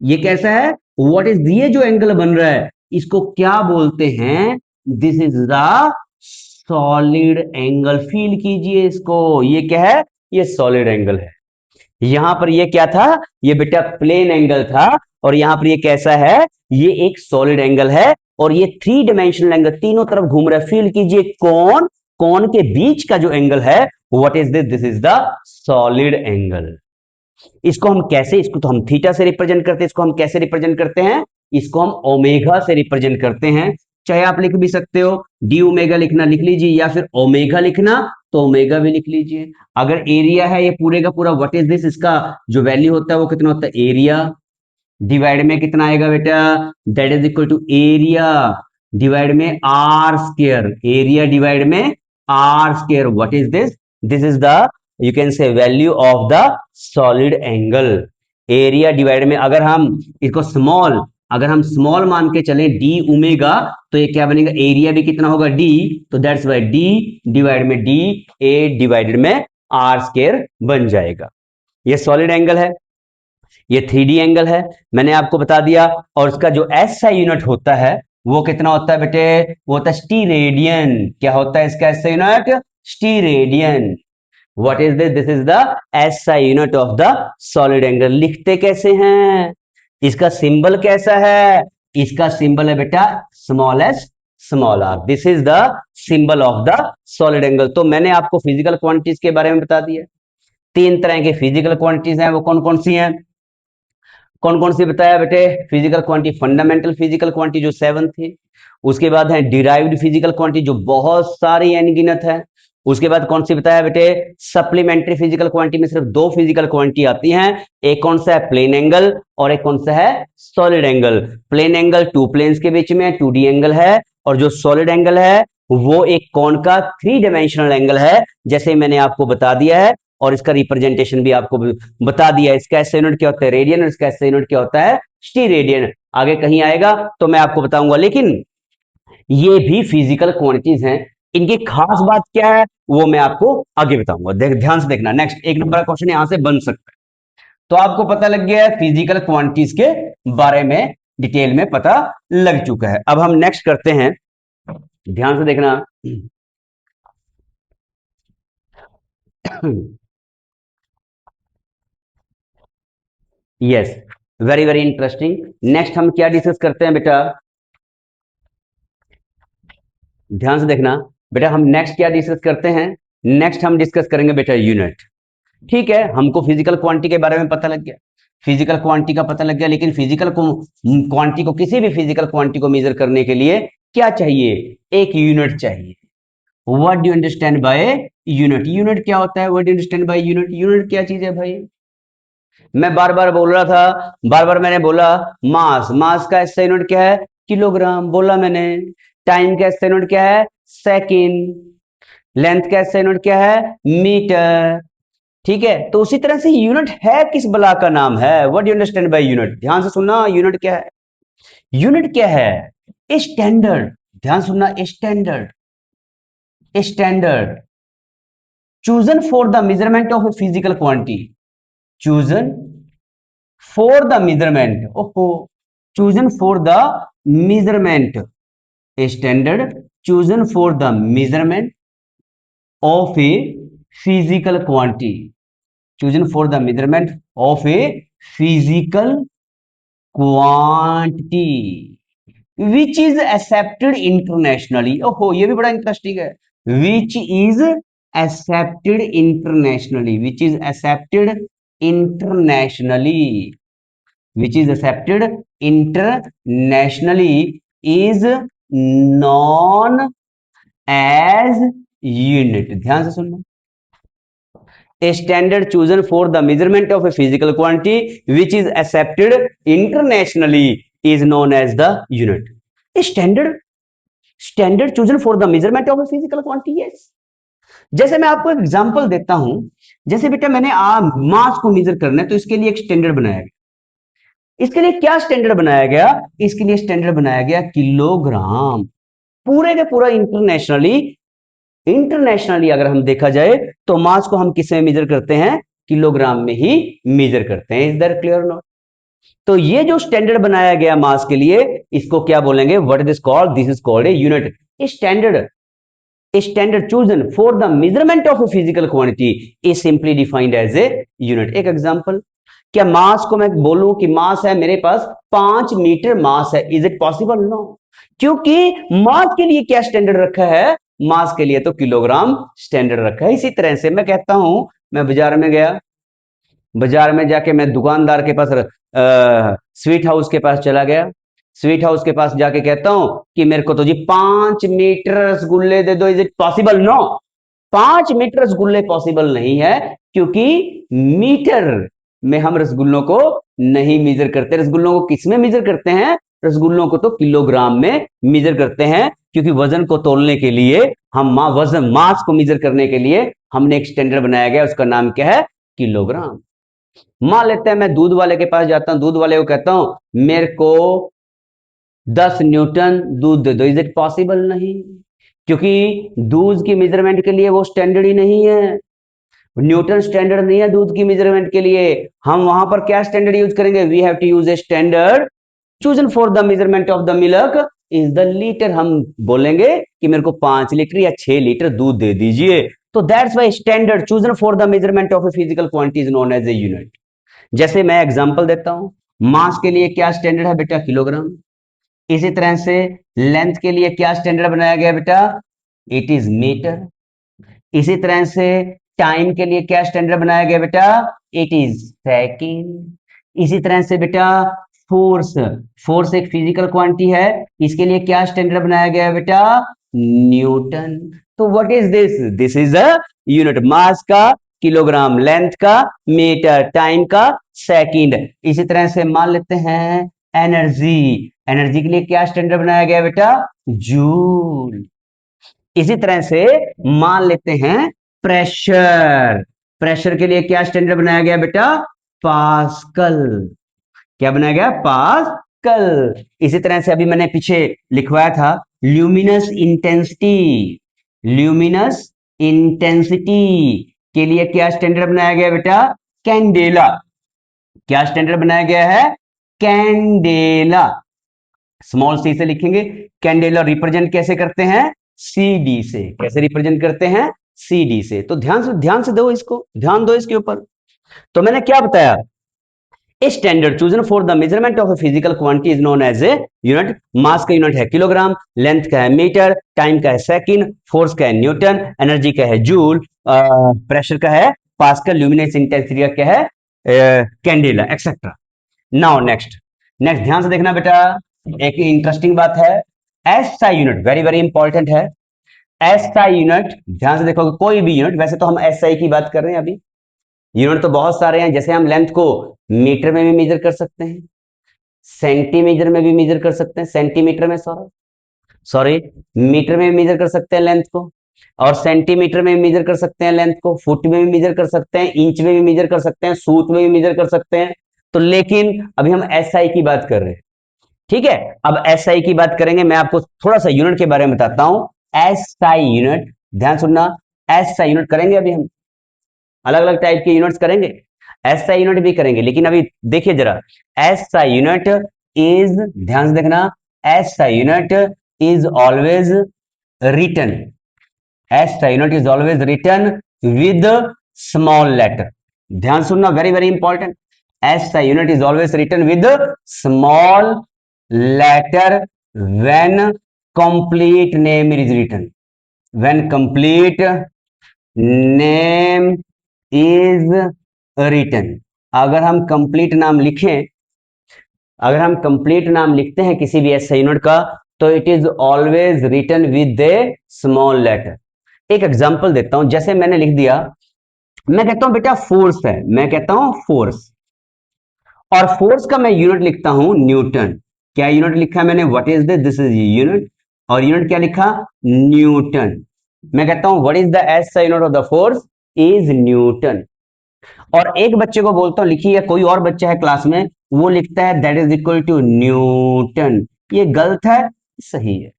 ये कैसा है, व्हाट इज, ये जो एंगल बन रहा है इसको क्या बोलते हैं, this is the solid angle. Feel कीजिए इसको, ये क्या है, ये सॉलिड एंगल है। यहां पर ये क्या था, ये बेटा प्लेन एंगल था, और यहां पर ये कैसा है, ये एक सॉलिड एंगल है, और ये थ्री डायमेंशनल एंगल तीनों तरफ घूम रहा है। फील कीजिए कौन, कौन के बीच का जो एंगल है, what is this, this is the solid angle. इसको हम कैसे, इसको तो हम थीटा से रिप्रेजेंट करते हैं, इसको हम कैसे रिप्रेजेंट करते हैं, इसको हम ओमेगा से रिप्रेजेंट करते हैं। चाहे आप लिख भी सकते हो, डी ओमेगा लिखना लिख लीजिए, या फिर ओमेगा लिखना तो ओमेगा भी लिख लीजिए। अगर एरिया है ये पूरे का पूरा, व्हाट इज दिस, इसका जो वैल्यू होता है वो कितना होता है, एरिया डिवाइड में कितना आएगा बेटा, that is equal to area divide में आर स्क्वायर, एरिया डिवाइड में R square. What is this, this is the, you can say value of the solid angle. Area divide में, अगर हम इसको स्मॉल, अगर हम स्मॉल मान के चले डी ओमेगा, तो ये क्या बनेगा, एरिया भी कितना होगा डी, तो दैट्स वाई डी डिवाइड में डी, ए डिवाइडेड में आर स्क्वायर बन जाएगा। ये सॉलिड एंगल है, ये 3D एंगल है, मैंने आपको बता दिया। और इसका जो एसआई यूनिट होता है वो कितना होता है बेटे, वो होता है स्टीरेडियन। क्या होता है इसका SI unit, steradian. What is this, this is the SI unit of the solid angle. लिखते कैसे हैं, इसका सिंबल कैसा है, इसका सिंबल है बेटा small S small R, this is the symbol of the solid angle. तो मैंने आपको फिजिकल क्वांटिटीज के बारे में बता दिया। तीन तरह की फिजिकल क्वांटिटीज हैं, वो कौन कौन सी हैं, कौन कौन सी बताया बेटे, physical quantity, fundamental physical quantity जो 7 थी, उसके बाद है डिराइव्ड फिजिकल क्वांटिटी जो बहुत सारी अनगिनत है, उसके बाद कौन सी बताया बेटे, सप्लीमेंट्री फिजिकल क्वांटिटी में सिर्फ दो फिजिकल क्वांटिटी आती हैं, एक कौन सा है प्लेन एंगल, और एक कौन सा है solid angle. Plane angle two planes के बीच में 2D एंगल है, और जो सॉलिड एंगल है वो एक कौन का थ्री डायमेंशनल एंगल है, जैसे मैंने आपको बता दिया है, और इसका रिप्रेजेंटेशन भी आपको बता दिया। इसका एसआई यूनिट क्या होता है, रेडियन, और इसका एसआई यूनिट क्या होता है, स्टीरेडियन। आगे कहीं आएगा तो मैं आपको बताऊंगा, लेकिन ये भी फिजिकल क्वांटिटीज हैं, इनकी खास बात क्या है वो मैं आपको आगे बताऊंगा। ध्यान से देखना, नेक्स्ट एक नंबर का क्वेश्चन यहां से बन सकता है। तो आपको पता लग गया है फिजिकल क्वांटिटीज के बारे में, डिटेल में पता लग चुका है। अब हम नेक्स्ट करते हैं, ध्यान से देखना। Yes, very very interesting. Next हम क्या डिस्कस करते हैं बेटा, ध्यान से देखना बेटा, हम नेक्स्ट क्या डिस्कस करते हैं, नेक्स्ट हम डिस्कस करेंगे बेटा यूनिट। ठीक है, हमको फिजिकल क्वांटिटी के बारे में पता लग गया, फिजिकल क्वांटिटी का पता लग गया, लेकिन फिजिकल क्वांटिटी को, किसी भी फिजिकल क्वांटिटी को मेजर करने के लिए क्या चाहिए, एक यूनिट चाहिए। What do you understand by unit, unit क्या होता है, what do you understand by unit, unit क्या चीज है भाई। मैं बार बार बोल रहा था, बार बार मैंने बोला, मास, मास का एसआई यूनिट क्या है, किलोग्राम, बोला मैंने। टाइम का एसआई यूनिट क्या है, सेकंड। लेंथ का एसआई यूनिट क्या है, मीटर। ठीक है, तो उसी तरह से यूनिट है किस बला का नाम है, what you understand by unit, ध्यान से सुनना, यूनिट क्या है, यूनिट क्या है, स्टैंडर्ड। ध्यान सुनना, standard, standard chosen for the measurement of a physical quantity, chosen for the measurement, oh, chosen for the measurement, a standard chosen for the measurement of a physical quantity, chosen for the measurement of a physical quantity which is accepted internationally। ओहो, ये भी बड़ा interesting है, which is accepted internationally, which is accepted internationally, which is accepted internationally is known as unit। ध्यान से सुनना, a standard chosen for the measurement of a physical quantity which is accepted internationally is known as the unit। Standard, standard chosen for the measurement of a physical quantity, yes. जैसे मैं आपको example देता हूं, जैसे बेटा मैंने मास को major करना है तो इसके लिए एक स्टैंडर्ड बनाया गया। इसके लिए क्या स्टैंडर्ड बनाया गया, इसके लिए स्टैंडर्ड बनाया गया किलोग्राम। पूरे के पूरा इंटरनेशनली इंटरनेशनली अगर हम देखा जाए तो मास को हम किस में मेजर करते हैं, किलोग्राम में ही मेजर करते हैं। Is that clear not? तो ये जो स्टैंडर्ड बनाया गया मास के लिए, इसको क्या बोलेंगे, what is this called, this is called a unit. Standard chosen for the measurement of a physical quantity is simply defined as a unit. एक एग्जांपल, क्या मास को मैं बोलूं कि मास है मेरे पास 5 मीटर मास है, इज इट पॉसिबल? नो, क्योंकि मास के लिए क्या स्टैंडर्ड रखा है, मास के लिए तो किलोग्राम स्टैंडर्ड रखा है। इसी तरह से मैं कहता हूं, मैं बाजार में गया, बाजार में जाके मैं दुकानदार के पास स्वीट हाउस के पास चला गया, स्वीट हाउस के पास जाके कहता हूं कि मेरे को तो जी 5 मीटर रसगुल्ले दे दो, is it possible? No, 5 metre रसगुल्ले पॉसिबल नहीं है, क्योंकि मीटर में हम रसगुल्लों को नहीं मेजर करते। रसगुल्लों को किस में मेजर करते हैं, रसगुल्लों को तो किलोग्राम में मेजर करते हैं, क्योंकि वजन को तोलने के लिए हम वजन मास को मेजर करने के लिए हमने एक स्टैंडर्ड बनाया गया, उसका नाम क्या है, किलोग्राम। मान लेते हैं मैं दूध वाले के पास जाता हूं, दूध वाले को कहता हूं मेरे को 10 न्यूटन दूध दे दो, इज इट पॉसिबल? नहीं, क्योंकि दूध की मेजरमेंट के लिए वो स्टैंडर्ड ही नहीं है, न्यूटन स्टैंडर्ड नहीं है दूध की मेजरमेंट के लिए। हम वहां पर क्या स्टैंडर्ड यूज करेंगे, we have to use a standard chosen for the measurement of the milk is the litre. हम बोलेंगे कि मेरे को 5 लीटर या 6 लीटर दूध दे दीजिए। तो that's why standard chosen for the measurement of a physical quantity is known as a unit. जैसे मैं एग्जांपल देता हूं, मास के लिए क्या स्टैंडर्ड है बेटा, किलोग्राम। इसी तरह से लेंथ के लिए क्या स्टैंडर्ड बनाया गया बेटा, इट इज मीटर। इसी तरह से टाइम के लिए क्या स्टैंडर्ड बनाया गया बेटा, इट इज सेकेंड। इसी तरह से बेटा फोर्स, फोर्स एक फिजिकल क्वांटिटी है, इसके लिए क्या स्टैंडर्ड बनाया गया है बेटा, न्यूटन। तो what is this, this is a unit, mass का किलोग्राम, लेंथ का मीटर, टाइम का सेकंड। इसी तरह से मान लेते हैं एनर्जी, एनर्जी के लिए क्या स्टैंडर्ड बनाया गया बेटा, जूल। इसी तरह से मान लेते हैं प्रेशर, प्रेशर के लिए क्या स्टैंडर्ड बनाया गया बेटा, पास्कल। क्या बनाया गया, पास्कल। इसी तरह से अभी मैंने पीछे लिखवाया था ल्यूमिनस इंटेंसिटी, ल्यूमिनस इंटेंसिटी के लिए क्या स्टैंडर्ड बनाया गया बेटा, कैंडेला। क्या स्टैंडर्ड बनाया गया है, कैंडेला, स्मॉल सी से लिखेंगे। कैंडेला रिप्रेजेंट कैसे करते हैं, सी डी से। कैसे रिप्रेजेंट करते हैं, सी डी से। तो ध्यान से दो इसको, ध्यान दो इसके ऊपर। तो मैंने क्या बताया, a standard chosen for the measurement of a physical quantity is known as a unit. Mass का यूनिट है किलोग्राम, लेंथ का है मीटर, टाइम का है सेकंड, फोर्स का है न्यूटन, एनर्जी का है जूल, प्रेशर का है पास्कल, ल्यूमिनेस इंटेंसिटी का क्या है, candela, etcetera. Now next, next ध्यान से देखना बेटा, एक इंटरेस्टिंग बात है, SI unit very very important है। एसआई यूनिट ध्यान से देखोगे, कोई भी यूनिट, वैसे तो हम एसआई की बात कर रहे हैं अभी, यूनिट तो बहुत सारे हैं। जैसे हम लेंथ को मीटर में भी मेजर कर सकते हैं, सेंटीमीटर में भी मेजर कर सकते हैं, सेंटीमीटर में सॉरी सॉरी मीटर में भी मेजर कर सकते हैं लेंथ को, और सेंटीमीटर में भी मेजर कर सकते हैं लेंथ को, फुट में भी मेजर कर सकते हैं, इंच में भी मेजर कर सकते हैं, सूत में भी मेजर कर सकते हैं। तो लेकिन अभी हम एसआई की बात कर रहे हैं, ठीक है। अब एसआई की बात करेंगे, मैं आपको थोड़ा सा यूनिट के बारे में बताता हूं। एसआई यूनिट, ध्यान सुनना, एसआई यूनिट करेंगे अभी हम, अलग अलग टाइप के यूनिट्स करेंगे, एसआई यूनिट भी करेंगे, लेकिन अभी देखिए जरा, एसआई यूनिट इज, ध्यान से देखना, SI unit is always written, SI unit is always written with small letter. ध्यान सुनना, very very important, SI unit is always written with small letter when complete name is written, when complete name is written। अगर हम complete नाम लिखें, अगर हम complete नाम लिखते हैं किसी भी एसआई यूनिट का, तो it is always written with a small letter. एक एग्जांपल देता हूं, जैसे मैंने लिख दिया, मैं कहता हूं बेटा फोर्स है, मैं कहता हूं फोर्स, और फोर्स का मैं यूनिट लिखता हूं न्यूटन। क्या यूनिट लिखा है मैंने, what is this is unit, और यूनिट क्या लिखा, न्यूटन। मैं कहता हूं what is the SI unit of the force, is Newton. और एक बच्चे को बोलता हूं लिखिए, कोई और बच्चा है क्लास में, वो लिखता है that is equal to newton. ये गलत है, सही है।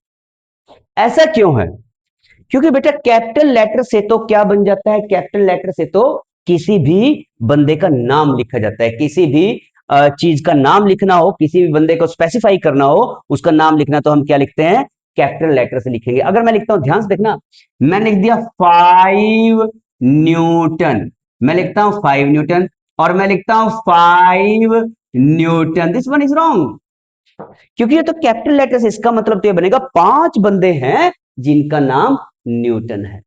ऐसा क्यों है, क्योंकि बेटा कैपिटल लेटर से तो क्या बन जाता है, कैपिटल लेटर से तो किसी भी बंदे का नाम लिखा जाता है, किसी भी चीज का नाम लिखना हो, किसी भी बंदे को स्पेसिफाई करना हो, उसका नाम लिखना, तो हम क्या लिखते हैं, कैपिटल लेटर से लिखेंगे। अगर मैं लिखता हूं, ध्यान से देखना, मैंने लिख दिया 5 न्यूटन, मैं लिखता हूं 5 न्यूटन, और मैं लिखता हूं 5 Newton, this one is wrong, क्योंकि ये तो कैपिटल लेटर से, इसका मतलब तो ये बनेगा 5 बंदे हैं जिनका नाम न्यूटन है।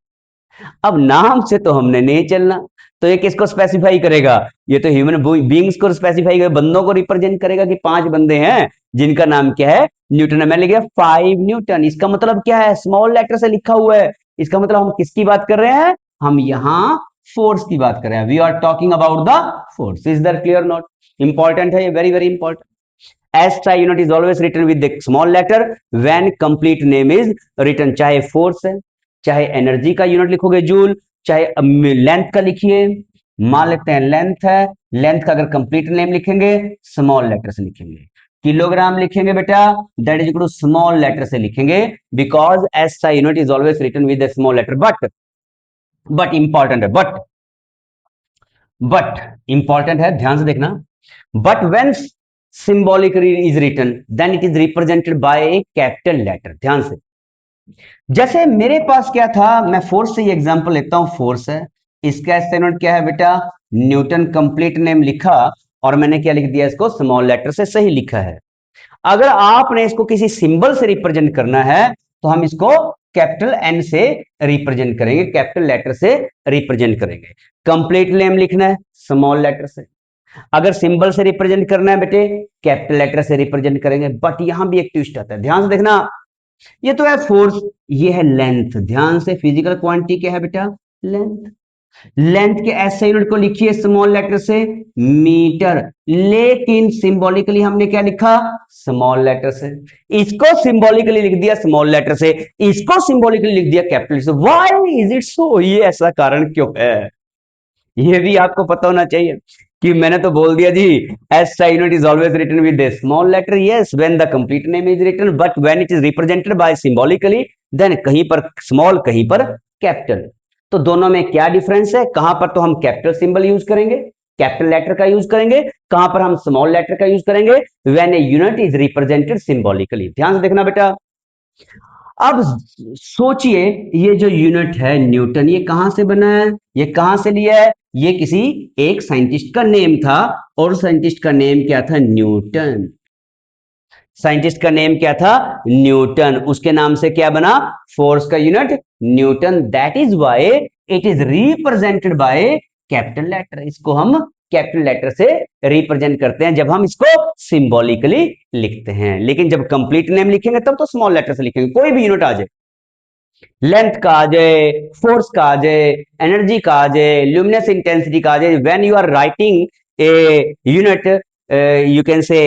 अब नाम से तो हमने नहीं चलना, तो ये किसको स्पेसिफाई करेगा, ये तो ह्यूमन बींग्स को स्पेसिफाई करेगा, बंदों को रिप्रेजेंट करेगा कि 5 बंदे हैं जिनका नाम क्या है, न्यूटन है। मैंने लिखा 5 न्यूटन, इसका मतलब क्या है, स्मॉल लेटर से लिखा हुआ है, इसका मतलब हम किसकी बात कर रहे हैं, हम यहां फोर्स की बात कर रहे हैं, we are talking about the force, is that clear not, important है ये, very very important. SI unit is always written with the small letter when complete name is written, चाहे फोर्स है, चाहे एनर्जी का यूनिट लिखोगे joule, चाहे length का लिखिए, मान लेते हैं लेंथ है, लेंथ का अगर कंप्लीट नेम लिखेंगे स्मॉल लेटर से लिखेंगे, किलोग्राम लिखेंगे बेटा that is equal to small letter से लिखेंगे, because SI unit is always written with the small letter. But important है, बट इंपॉर्टेंट है, ध्यान से देखना, but when symbolically is written then it is represented by a capital letter. ध्यान से, जैसे मेरे पास क्या था, मैं फोर्स से ही एग्जांपल लेता हूं, फोर्स है, इसका एसआई यूनिट क्या है बेटा, न्यूटन, कंप्लीट नेम लिखा, और मैंने क्या लिख दिया, इसको स्मॉल लेटर से सही लिखा है। अगर आपने इसको किसी सिंबल से रिप्रेजेंट करना है तो हम इसको कैपिटल एन से रिप्रेजेंट करेंगे, कैपिटल लेटर से रिप्रेजेंट करेंगे। कंप्लीट नेम लिखना है स्मॉल लेटर से, अगर सिंबल से रिप्रेजेंट करना है बेटे कैपिटल लेटर से रिप्रेजेंट करेंगे। बट यहां भी एक ट्विस्ट आता है, ध्यान से देखना, ये तो है फोर्स, ये है लेंथ, ध्यान से, फिजिकल क्वांटिटी क्या है बेटा, लेंथ, लेंथ के एसआई यूनिट को लिखिए स्मॉल लेटर से मीटर, लेकिन सिंबॉलिकली हमने क्या लिखा, स्मॉल लेटर से, इसको सिंबॉलिकली लिख दिया स्मॉल लेटर से, इसको सिंबॉलिकली लिख दिया कैपिटल से। व्हाई इज इट सो, ये ऐसा कारण क्यों है, ये भी आपको पता होना चाहिए कि मैंने तो बोल दिया जी, SI unit is always written with a small letter, yes when the complete name is written, but when it is represented by symbolically then कहीं पर स्मॉल कहीं पर कैपिटल। तो दोनों में क्या डिफरेंस है, कहां पर तो हम कैपिटल सिंबल यूज करेंगे, कैपिटल लेटर का यूज करेंगे, कहां पर हम स्मॉल लेटर का यूज करेंगे, when a unit is represented symbolically. ध्यान से देखना बेटा, अब सोचिए, ये जो यूनिट है न्यूटन, ये कहां से बना है, ये कहां से लिया है, ये किसी एक साइंटिस्ट का नेम था, और साइंटिस्ट का नेम क्या था, न्यूटन, साइंटिस्ट का नेम क्या था, न्यूटन, उसके नाम से क्या बना, फोर्स का unit newton, that is why it is represented by capital letter, इसको हम कैपिटल लेटर से रिप्रेजेंट करते हैं जब हम इसको सिंबॉलिकली लिखते हैं। लेकिन जब कंप्लीट नेम लिखेंगे तब तो स्मॉल लेटर से लिखेंगे, कोई भी यूनिट आ जाए, लेंथ का आ जाए, फोर्स का आ जाए, एनर्जी का आ जाए, ल्यूमिनस इंटेंसिटी का आ जाए, when you are writing a unit you can say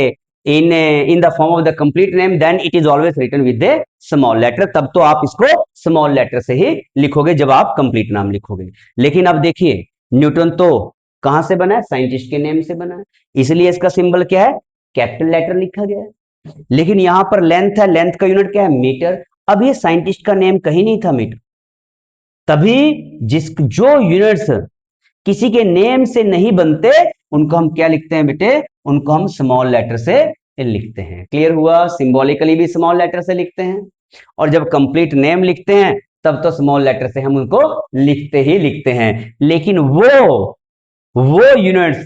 in the form of the complete name then it is always written with the small letter, तब तो आप इसको स्मॉल लेटर से ही लिखोगे जब आप कंप्लीट नाम लिखोगे। लेकिन अब देखिए, न्यूटन तो कहां से बना है, साइंटिस्ट के नेम से बना है, इसलिए इसका सिंबल क्या है, कैपिटल लेटर लिखा गया है। लेकिन यहां पर लेंथ है, लेंथ का यूनिट क्या है, मीटर, अब ये साइंटिस्ट का नेम कहीं नहीं था मीटर, तभी जिस जो यूनिट्स किसी के नेम से नहीं बनते उनको हम क्या लिखते हैं बेटे, उनको हम स्मॉल लेटर से लिखते हैं। क्लियर हुआ, सिंबॉलिकली भी स्मॉल लेटर से लिखते हैं, और जब कंप्लीट नेम लिखते हैं तब तो स्मॉल लेटर से हम उनको लिखते ही लिखते हैं। लेकिन वो यूनिट्स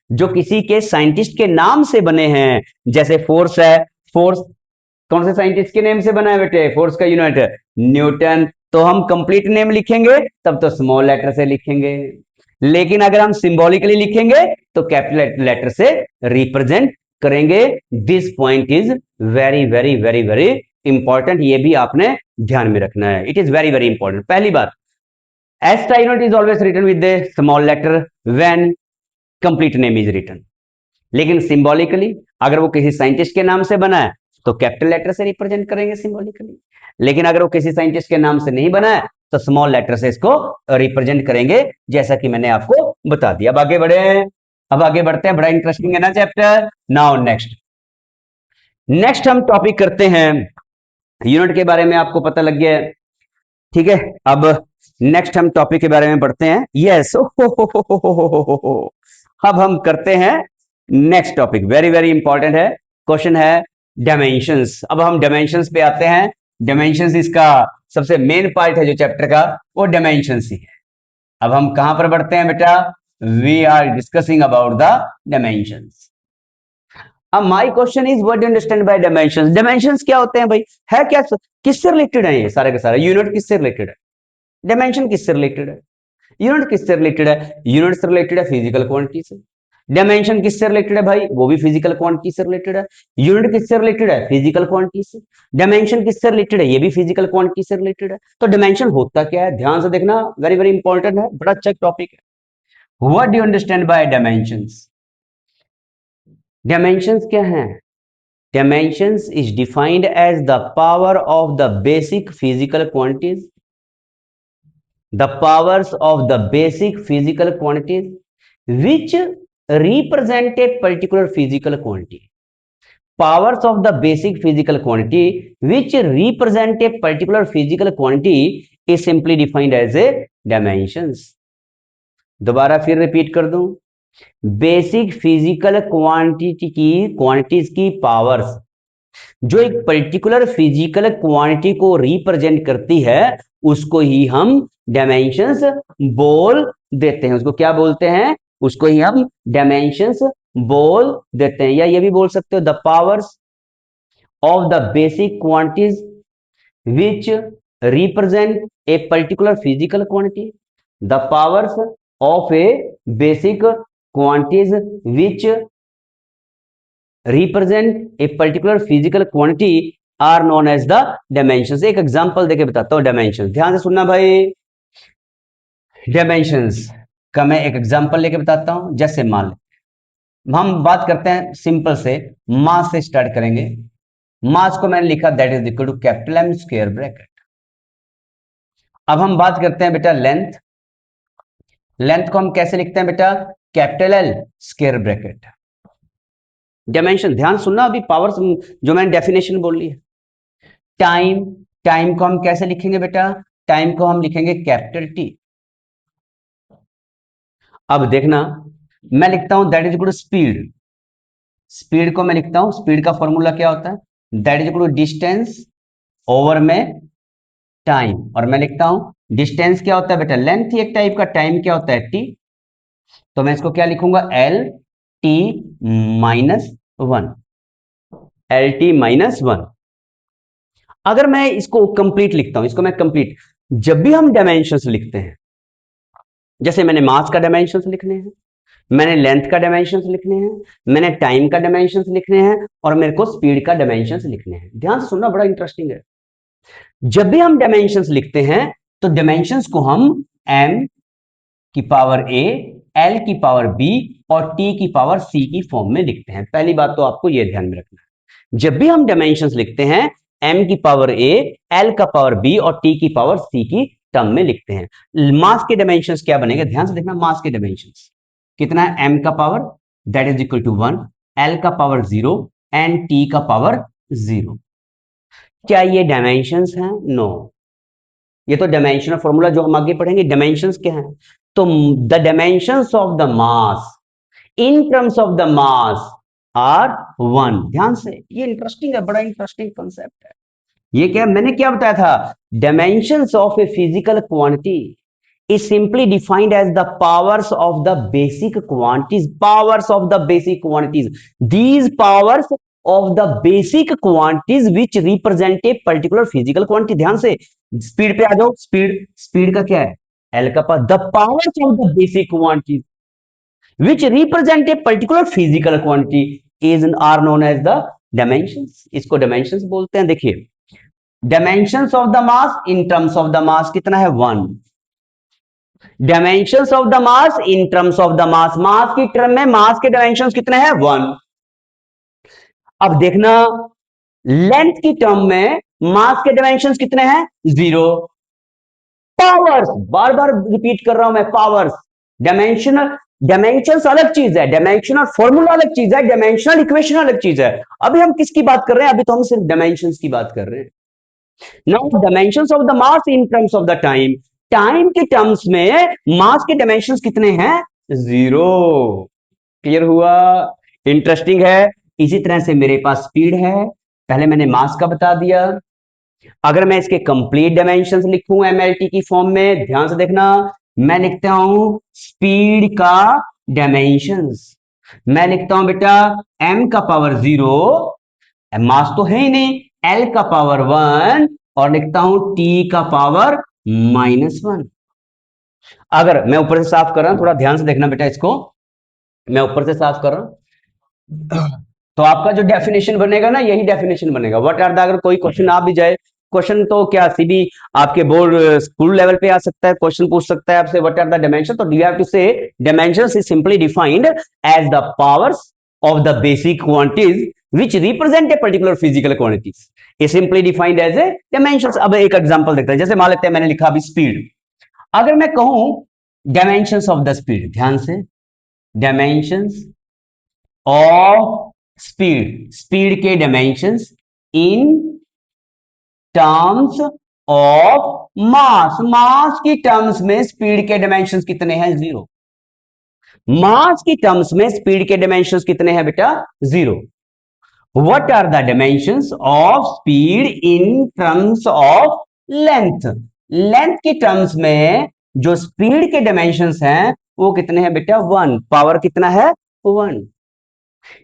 जो किसी के साइंटिस्ट के नाम से बने हैं, जैसे फोर्स है, फोर्स कौन से साइंटिस्ट के नेम से बना है बेटे, फोर्स का यूनिट न्यूटन, तो हम कंप्लीट नेम लिखेंगे तब तो स्मॉल लेटर से लिखेंगे, लेकिन अगर हम सिंबॉलिकली लिखेंगे तो कैपिटल लेटर से रिप्रेजेंट करेंगे। This point is very very very very important, ये भी आपने ध्यान में रखना है, it is very very important. पहली बात, SI unit is always written with a small letter when complete name is written, लेकिन सिंबॉलिकली अगर वो किसी साइंटिस्ट के नाम से बना है तो कैपिटल लेटर से रिप्रेजेंट करेंगे सिंबॉलिकली, लेकिन अगर वो किसी साइंटिस्ट के नाम से नहीं बना है तो स्मॉल लेटर से इसको रिप्रेजेंट करेंगे, जैसा कि मैंने आपको बता दिया। अब आगे बढ़े, अब आगे बढ़ते हैं, बड़ा इंटरेस्टिंग है ना चैप्टर। नाउ नेक्स्ट हम टॉपिक करते हैं, यूनिट के बारे में आपको पता लग गया है, ठीक है, अब नेक्स्ट हम टॉपिक के बारे में पढ़ते हैं। यस, अब हम करते हैं next topic, very very important है, क्वेश्चन है डायमेंशंस। अब हम डायमेंशंस पे आते हैं। डायमेंशंस इसका सबसे मेन पार्ट है जो चैप्टर का, वो डायमेंशंस ही है। अब हम कहां पर बढ़ते हैं बेटा? We are discussing about the dimensions. अब my question is what do you understand by dimensions? Dimensions क्या होते हैं भाई? है क्या, किससे रिलेटेड है ये सारे के सारे? यूनिट किससे रिलेटेड है? डायमेंशन किससे रिलेटेड है? यूनिट किससे रिलेटेड है? यूनिट से रिलेटेड है फिजिकल क्वांटिटी से। डायमेंशन किससे रिलेटेड है भाई? वो भी फिजिकल क्वांटिटी से रिलेटेड है। यूनिट किससे रिलेटेड है? फिजिकल क्वांटिटी से। डायमेंशन किससे रिलेटेड है? ये भी फिजिकल क्वांटिटी से रिलेटेड है। तो डायमेंशन होता क्या है, ध्यान से देखना, वेरी वेरी इंपॉर्टेंट है, बड़ा अच्छा टॉपिक है। What do you understand by dimensions? Dimensions क्या है? Dimensions is defined as the power of the basic physical quantities. The powers of the basic physical quantities which represent a particular physical quantity. Powers of the basic physical quantity which represent a particular physical quantity is simply defined as a dimensions. दोबारा फिर repeat कर दूं, basic physical quantities की powers जो एक particular physical quantity को represent करती है, उसको ही हम डायमेंशंस बोल देते हैं। उसको क्या बोलते हैं? उसको ही हम डायमेंशंस बोल देते हैं। या ये भी बोल सकते हो, the powers of the basic quantities which represent a particular physical quantity. The powers of a basic quantities which represent a particular physical quantity are known as the dimensions. एक एग्जांपल देके बताता हूं डायमेंशंस, ध्यान से सुनना भाई। Dimensions का मैं एक एग्जांपल लेके बताता हूं। जैसे मान ले हम बात करते हैं सिंपल से, मास से स्टार्ट करेंगे। मास को मैंने लिखा that is equal to capital M square bracket. अब हम बात करते हैं बेटा लेंथ। लेंथ को हम कैसे लिखते हैं बेटा? Capital L square bracket. Dimension ध्यान सुनना, अभी पावर्स जो मैंने डेफिनेशन बोल ली है। टाइम, टाइम को हम कैसे लिखेंगे बेटा? टाइम को हम लिखेंगे कैपिटल टी। अब देखना, मैं लिखता हूं that is equal to speed. Speed को मैं लिखता हूं, स्पीड का फॉर्मूला क्या होता है? That is equal to distance over में टाइम। और मैं लिखता हूं डिस्टेंस क्या होता है बेटा? लेंथ ही एक टाइप का, टाइम क्या होता है? टी। तो मैं इसको क्या लिखूंगा? L T minus one. L T minus one. अगर मैं इसको कंप्लीट लिखता हूं, इसको मैं कंप्लीट, जब भी हम डायमेंशंस लिखते हैं, जैसे मैंने मास का डायमेंशंस लिखने हैं, मैंने लेंथ का डायमेंशंस लिखने हैं, मैंने टाइम का डायमेंशंस लिखने हैं, और मेरे को स्पीड का डायमेंशंस लिखने हैं। ध्यान से सुनना, बड़ा इंटरेस्टिंग है। जब भी हम डायमेंशंस लिखते हैं तो डायमेंशंस को हम m की पावर a, l की पावर b और t की पावर c की फॉर्म में लिखते हैं। पहली बात तो आपको यह ध्यान में रखना है, जब भी हम डायमेंशंस लिखते हैं m की पावर a, l का पावर b और t की पावर c की टर्म में लिखते हैं। मास के डायमेंशंस क्या बनेगा? ध्यान से देखना, मास के डायमेंशंस कितना है? m का power that is equal to 1, l का पावर 0 एंड t का पावर 0। क्या ये डायमेंशंस हैं? नो, ये तो डायमेंशनल फॉर्मूला जो हम आगे पढ़ेंगे। डायमेंशंस क्या है? तो the dimensions of the mass in terms of the mass are 1। ध्यान से, ये इंटरेस्टिंग है, बड़ा इंटरेस्टिंग कॉन्सेप्ट है। ये क्या, मैंने क्या बताया था? Dimensions of a physical quantity is simply defined as the powers of the basic quantities. Powers of the basic quantities, these powers of the basic quantities which represent a particular physical quantity. ध्यान से speed पे आ जाओ। Speed, speed का क्या है? L का power. The powers of the basic quantities which represent a particular physical quantity is are known as the dimensions. इसको dimensions बोलते हैं। देखिए, dimensions of the mass in terms of the mass कितना है? 1। Dimensions of the mass in terms of the mass, mass की term में मास के dimensions कितने हैं? 1। अब देखना, लेंथ की टर्म में मास के डायमेंशंस कितने हैं? 0। पावर्स, बार बार रिपीट कर रहा हूं मैं, पावर्स। डायमेंशनल, डायमेंशंस अलग चीज है, डायमेंशनल फॉर्मूला अलग चीज है, डायमेंशनल इक्वेशन अलग चीज है। अभी हम किसकी बात कर रहे हैं? अभी तो हम सिर्फ डायमेंशंस की बात कर रहे हैं। Now dimensions of the mass in terms of the time, time के टर्म्स में मास के डायमेंशंस कितने हैं? जीरो। क्लियर हुआ? इंटरेस्टिंग है। इसी तरह से मेरे पास स्पीड है, पहले मैंने मास का बता दिया। अगर मैं इसके कंप्लीट डायमेंशंस लिखूं एमएलटी की फॉर्म में, ध्यान से देखना, मैं लिखता हूं स्पीड का डायमेंशंस। मैं लिखता हूं बेटा m का पावर 0, मास तो है ही नहीं, l का पावर 1, और लिखता हूं t का पावर -1। अगर मैं ऊपर से साफ कर रहा हूं, थोड़ा ध्यान से देखना बेटा इसको, मैं ऊपर से साफ कर रहा हूं, तो आपका जो डेफिनेशन बनेगा ना, यही डेफिनेशन बनेगा। व्हाट आर द, अगर कोई क्वेश्चन आ भी जाए, क्वेश्चन तो क्या सीधी आपके बोर्ड स्कूल लेवल पे आ सकता है, क्वेश्चन पूछ सकता है आपसे व्हाट आर द डायमेंशन, तो you have to say dimensions is simply defined as the powers of the basic quantities which represent a particular physical quantities is simply defined as a dimensions। अब एक example देखते हैं, जैसे मान लेते हैं मैंने लिखा अभी स्पीड, अगर मैं कहूं डायमेंशंस ऑफ द स्पीड, ध्यान से, डायमेंशंस ऑफ स्पीड, स्पीड के dimensions in terms of mass, mass की टर्म्स में स्पीड के डायमेंशंस कितने हैं? जीरो। मास की टर्म्स में स्पीड के डायमेंशंस कितने हैं बेटा? Zero. What are the dimensions of speed in terms of length, length की टर्म्स में जो स्पीड के डायमेंशंस हैं वो कितने हैं बेटा? वन। पावर कितना है? वन।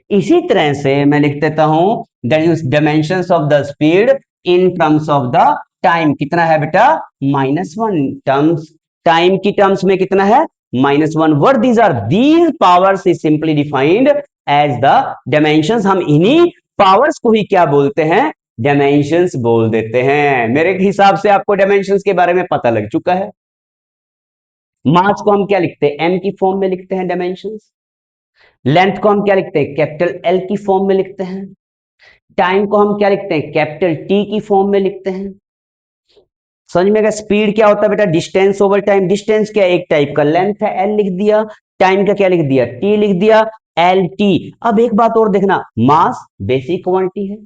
इसी तरह से मैं लिख देता हूं dimensions of the speed in terms of the time, कितना है बेटा? -1। टर्म्स, टाइम की टर्म्स में कितना है? -1। What these are? These powers is simply defined as the dimensions. हम इन्हीं पावर्स को ही क्या बोलते हैं? डायमेंशंस बोल देते हैं। मेरे हिसाब से आपको डायमेंशंस के बारे में पता लग चुका है। मास को हम क्या लिखते हैं? एम की फॉर्म में लिखते हैं डायमेंशंस। लेंथ को हम क्या लिखते हैं? कैपिटल एल की फॉर्म में लिखते हैं। टाइम को हम क्या लिखते हैं? कैपिटल टी की फॉर्म में लिखते हैं। समझ में? स्पीड क्या होता है बेटा? Distance over time. डिस्टेंस क्या? एक टाइप का लेंथ है, एल लिख दिया। टाइम का क्या लिख दिया? टी लिख दिया, एल टी। अब एक बात और देखना, मास बेसिक क्वांटिटी है,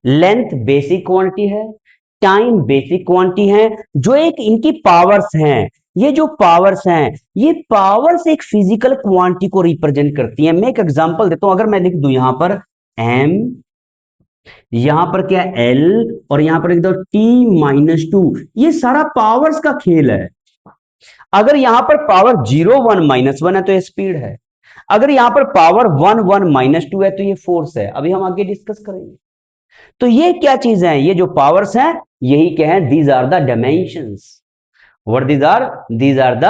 लेंथ बेसिक क्वांटिटी है, टाइम बेसिक क्वांटिटी है। जो एक इनकी पावर्स हैं, ये जो पावर्स हैं, ये पावर्स एक फिजिकल क्वांटिटी को रिप्रेजेंट करती हैं। मैं एक एग्जांपल देता हूं, अगर मैं लिख दूं यहां पर एम, यहां पर क्या? एल, और यहां पर लिख दो T-2, ये सारा पावर्स का खेल है। अगर यहां पर पावर 0 1 -1 है तो ये स्पीड है, अगर यहां पर पावर 1 1 -2 है तो ये फोर्स है। अभी हम आगे डिस्कस करेंगे। तो ये क्या चीज है? ये जो पावर्स हैं, यही क्या है? These are the dimensions. What these are? These are the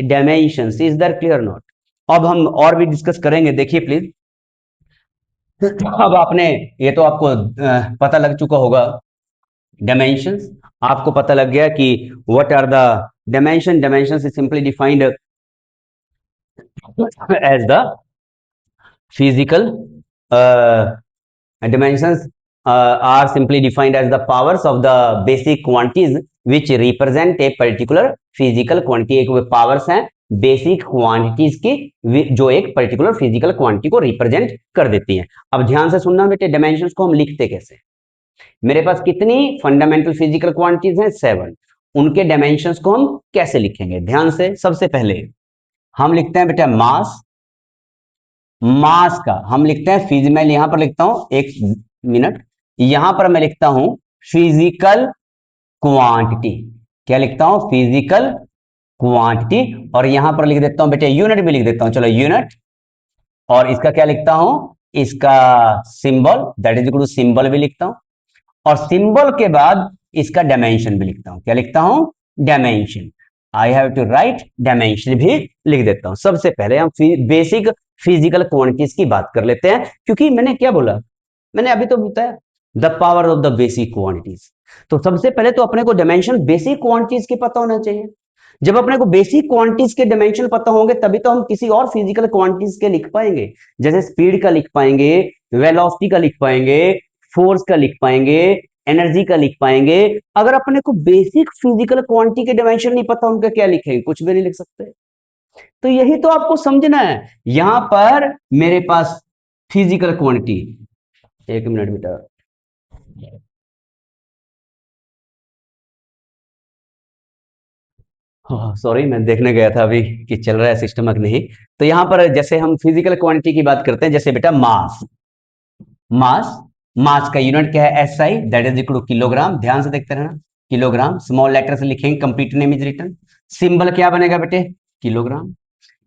dimensions. Is that clear not? अब हम और भी डिस्कस करेंगे, देखिए प्लीज। अब आपने, ये तो आपको पता लग चुका होगा डायमेंशंस, आपको पता लग गया कि what are the dimension. Dimensions is simply defined as the physical, dimensions are simply defined as the powers of the basic quantities which represent a particular physical quantity। एक वो powers हैं बेसिक क्वांटिटीज की, जो एक particular physical quantity को represent कर देती हैं। अब ध्यान से सुनना बेटे, डायमेंशंस को हम लिखते कैसे? मेरे पास कितनी फंडामेंटल फिजिकल क्वांटिटीज हैं? 7। उनके डायमेंशंस को हम कैसे लिखेंगे? ध्यान से, सबसे पहले हम लिखते हैं बेटा मास। मास का हम लिखते हैं मैं यहां पर लिखता हूं, एक मिनट, यहां पर मैं लिखता हूं फिजिकल क्वांटिटी। क्या लिखता हूं? Physical quantity. और यहां पर लिख देता हूं बेटे यूनिट भी लिख देता हूं, चलो यूनिट। और इसका क्या लिखता हूं? इसका symbol, that is equal to symbol भी लिखता हूं। और सिंबल के बाद इसका डायमेंशन भी लिखता हूं। क्या लिखता हूं? Dimension. I have to write dimension भी लिख देता हूं। सबसे पहले हम बेसिक फिजिकल क्वांटिटीज की बात कर लेते हैं, क्योंकि मैंने क्या बोला? मैंने अभी तो बताया the power of the basic quantities. तो सबसे पहले तो अपने को डायमेंशन बेसिक क्वांटिटीज के पता होना चाहिए। जब अपने को बेसिक क्वांटिटीज के डायमेंशन पता होंगे तभी तो हम किसी और फिजिकल क्वांटिटीज के लिख पाएंगे। जैसे स्पीड का लिख पाएंगे, वेलोसिटी का लिख पाएंगे, फोर्स का लिख पाएंगे, एनर्जी का लिख पाएंगे। अगर अपने को बेसिक फिजिकल क्वांटिटी के डायमेंशन नहीं पता, उनका क्या लिखेंगे? कुछ भी नहीं लिख सकते। तो यही तो आपको समझना है। यहां पर मेरे पास फिजिकल क्वांटिटी, एक मिनट बेटा, सॉरी, मैं देखने गया था अभी कि चल रहा है सिस्टम कि नहीं। तो यहाँ पर जैसे हम फिजिकल क्वांटिटी की बात करते हैं, जैसे बेटा मास, मास मास का यूनिट क्या है? SI, that is equal to kilogram. ध्यान से देखते रहना, किलोग्राम स्मॉल लेटर से लिखेंगे, complete name is written. Symbol क्या बनेगा बेटे? किलोग्राम।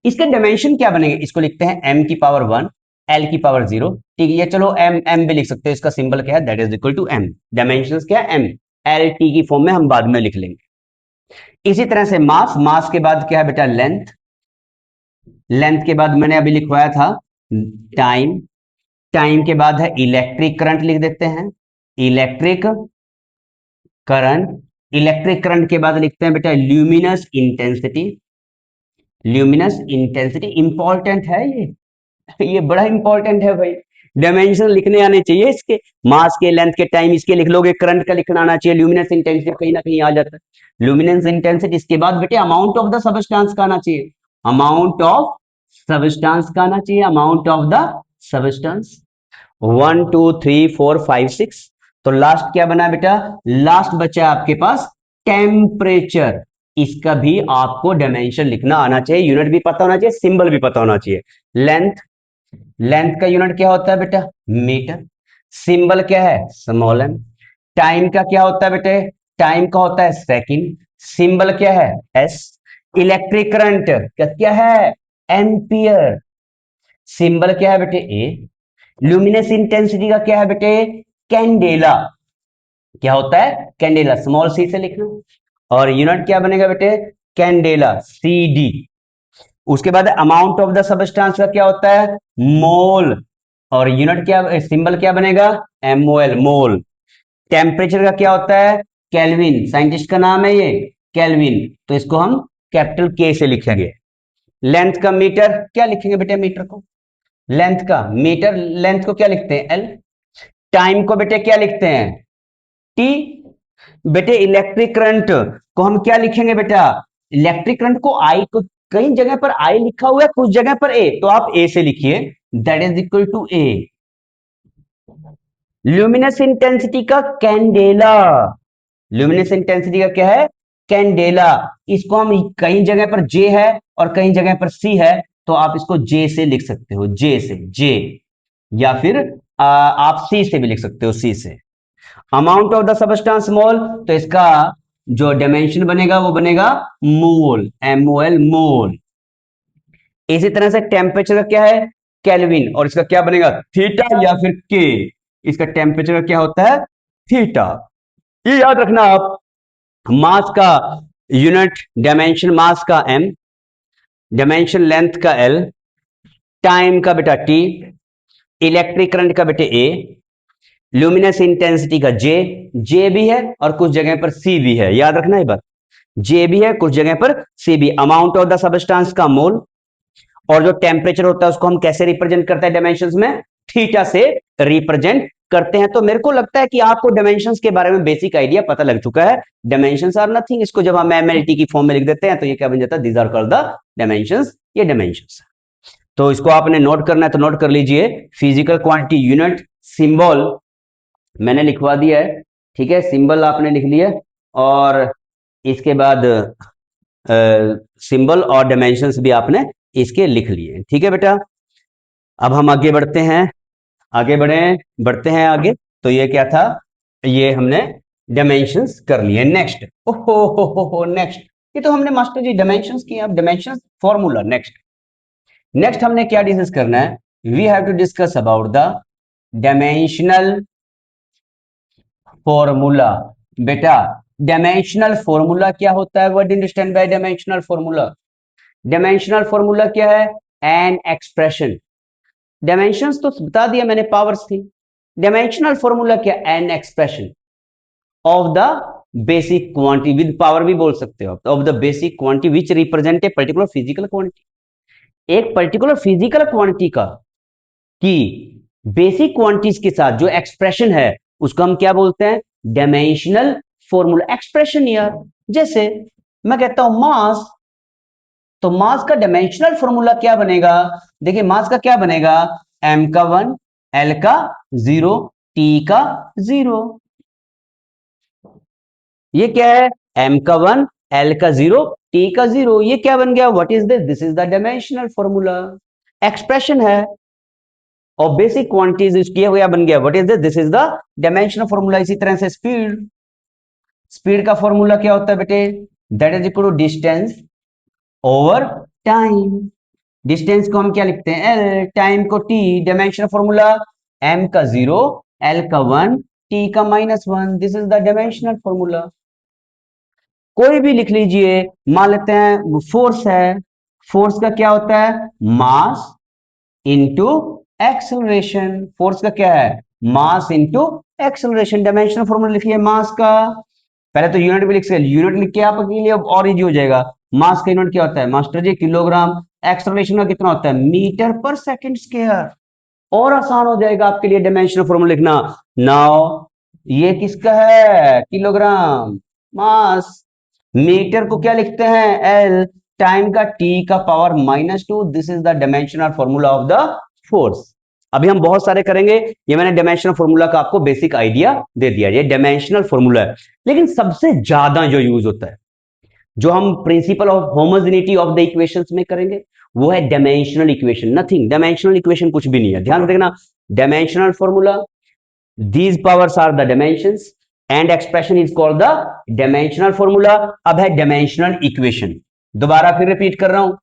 इसके डायमेंशन क्या बनेंगे? इसको लिखते हैं m की पावर 1, l की पावर 0। ठीक है, ये चलो m भी लिख सकते हो। इसका सिंबल क्या है? That is equal to m। Dimension क्या है? m। l t की फॉर्म में हम बाद में लिख लेंगे। इसी तरह से मास, मास के बाद क्या है बेटा? लेंथ। लेंथ के बाद मैंने अभी लिखवाया था टाइम। टाइम के बाद है इलेक्ट्रिक करंट, लिख देते हैं इलेक्ट्रिक करंट। इलेक्ट्रिक करंट के बाद लिखते हैं बेटा luminous intensity. Luminous intensity important है ये बड़ा इंपॉर्टेंट है भाई। डायमेंशन लिखने आने चाहिए इसके, मास के, लेंथ के, टाइम इसके लिख लोगे, करंट का लिखना आना चाहिए, ल्यूमिनस इंटेंसिटी कहीं ना कहीं आ जाता है। ल्यूमिनस इंटेंसिटी, इसके बाद बेटे अमाउंट ऑफ द सबस्टेंस का आना चाहिए। अमाउंट ऑफ सबस्टेंस का आना चाहिए, अमाउंट ऑफ द सबस्टेंस। 1 2 3 4 5 6। तो लास्ट क्या बना बेटा? लास्ट बचा आपके पास टेम्परेचर। इसका भी आपको डायमेंशन लिखना आना चाहिए, यूनिट भी पता होना चाहिए, सिंबल भी पता होना चाहिए। लेंथ, लेंथ का यूनिट क्या होता है बेटा? मीटर। सिंबल क्या है? Small M. टाइम का क्या होता है बेटे? टाइम का होता है सेकंड। सिंबल क्या है? एस। इलेक्ट्रिक करंट का क्या है? एम्पियर। सिंबल क्या है बेटे? ए। ल्यूमिनस इंटेंसिटी का क्या है बेटे? कैंडेला। क्या होता है? कैंडेला, स्मॉल सी से लिखना। और यूनिट क्या बनेगा बेटे? Candela, C D. उसके बाद अमाउंट ऑफ द सबस्टेंस का क्या होता है? मोल। और यूनिट क्या, सिंबल क्या बनेगा? एमओएल, मोल। टेम्परेचर का क्या होता है? केल्विन, साइंटिस्ट का नाम है ये, केल्विन। तो इसको हम कैपिटल के से लिखेंगे। लेंथ का मीटर, क्या लिखेंगे बेटे? मीटर को, लेंथ का मीटर, लेंथ को क्या लिखते हैं? एल। टाइम को बेटे क्या लिखते हैं? टी। बेटे इलेक्ट्रिक करंट को हम क्या लिखेंगे बेटा? इलेक्ट्रिक करंट को आई को, कई जगह पर आई लिखा हुआ है, कुछ जगह पर ए, तो आप ए से लिखिए, that is equal to A. Luminous intensity का कैंडेला, ल्यूमिनस इंटेंसिटी का क्या है? कैंडेला। इसको हम, कई जगह पर जे है और कई जगह पर सी है, तो आप इसको जे से लिख सकते हो, जे से, जे। या फिर आप सी से भी लिख सकते हो, सी से। अमाउंट ऑफ द सबस्टेंस मोल, तो इसका जो डायमेंशन बनेगा वो बनेगा मोल, एमओएल, मोल। इसी तरह से टेम्परेचर का क्या है? केल्विन। और इसका क्या बनेगा? थीटा या फिर के। इसका टेम्परेचर का क्या होता है? थीटा। ये याद रखना आप। मास का यूनिट डायमेंशन, मास का एम, डायमेंशन लेंथ का एल, टाइम का बेटा टी, इलेक्ट्रिक करंट का बेटे ए, ल्यूमिनस इंटेंसिटी का जे, जे भी है और कुछ जगह पर सी भी है, याद रखना ये बात। जे भी है, कुछ जगह पर सी भी। अमाउंट ऑफ द सबस्टेंस का मोल। और जो टेम्परेचर होता है उसको हम कैसे रिप्रेजेंट करते हैं डायमेंशंस में? थीटा से रिप्रेजेंट करते हैं। तो मेरे को लगता है कि आपको डायमेंशंस के बारे में बेसिक आइडिया पता लग चुका है। डायमेंशंस आर नथिंग, इसको जब हम एमएलटी की फॉर्म में लिख देते हैं तो ये क्या बन जाता है? These are called the dimensions. ये डायमेंशंस, तो इसको आपने नोट करना है तो नोट कर लीजिए। फिजिकल क्वांटिटी, यूनिट, सिंबल मैंने लिखवा दिया है, ठीक है, सिंबल आपने लिख लिया। और इसके बाद सिंबल और डायमेंशंस भी आपने इसके लिख लिए, ठीक है बेटा। अब हम आगे बढ़ते हैं, आगे बढ़े, बढ़ते हैं आगे। तो ये क्या था? ये हमने डायमेंशंस कर लिए। नेक्स्ट, ओहो हो नेक्स्ट, ये तो हमने मास्टर जी डायमेंशंस किए, अब डायमेंशंस फॉर्मूला। नेक्स्ट, नेक्स्ट हमने क्या डिस्कस करना है? We have to discuss about the dimensional formula. बेटा डायमेंशनल फॉर्मूला क्या होता है? What do you understand by dimensional formula? Dimensional formula क्या है? An expression. डायमेंशंस तो बता दिया मैंने, पावर्स थी। डायमेंशनल फॉर्मूला क्या? An expression of the basic quantity, with power भी बोल सकते हो, of the basic quantity which represent a particular physical quantity. एक पर्टिकुलर फिजिकल क्वांटिटी का, की बेसिक क्वांटिटीज के साथ जो एक्सप्रेशन है उसको हम क्या बोलते हैं? डायमेंशनल फॉर्मूला, एक्सप्रेशन यार। जैसे मैं कहता हूं मास, तो मास का डायमेंशनल फॉर्मूला क्या बनेगा? देखिए मास का क्या बनेगा? m का 1, l का 0, t का 0। ये क्या है? m का 1, l का 0, टी का 0, ये क्या बन गया, what is this, this is the dimensional formula, expression है और बेसिक क्वांटिटीज इसकी क्या बन गया, what is this is the dimensional formula. इसी तरह से स्पीड, स्पीड का फॉर्मूला क्या होता है बेटे, that is equal to distance over time. Distance को हम क्या लिखते हैं, एल, टाइम को टी, डायमेंशनल फॉर्मूला एम का 0, एल का 1, टी का -1, this is the dimensional formula. कोई भी लिख लीजिए, मान लेते हैं फोर्स है, फोर्स का क्या होता है, मास इंटू एक्सेलरेशन। फोर्स का क्या है, mass into acceleration. Dimensional formula लिखिए मास का, पहले तो यूनिट भी लिख सकते, यूनिट लिख के आपके लिए और इजी हो जाएगा। मास का यूनिट क्या होता है, मास्टर जी, किलोग्राम। एक्सेलरेशन का कितना होता है, मीटर पर सेकंड स्क्वायर। और आसान हो जाएगा आपके लिए डायमेंशनल फॉर्मूला लिखना। नाउ ये किसका है, किलोग्राम, मास। मीटर को क्या लिखते हैं, एल, टाइम का टी का power -2, this is the dimensional formula of the force. अभी हम बहुत सारे करेंगे, ये मैंने डायमेंशनल फॉर्मूला का आपको बेसिक आइडिया दे दिया, ये डायमेंशनल फॉर्मूला है। लेकिन सबसे ज्यादा जो यूज होता है, जो हम principle of homogeneity of the equations में करेंगे, वो है dimensional equation. Nothing, dimensional equation कुछ भी नहीं है, ध्यान रखना। Dimensional formula, these powers are the dimensions and expression is called the dimensional formula। अब है dimensional equation, दोबारा फिर रिपीट कर रहा हूं,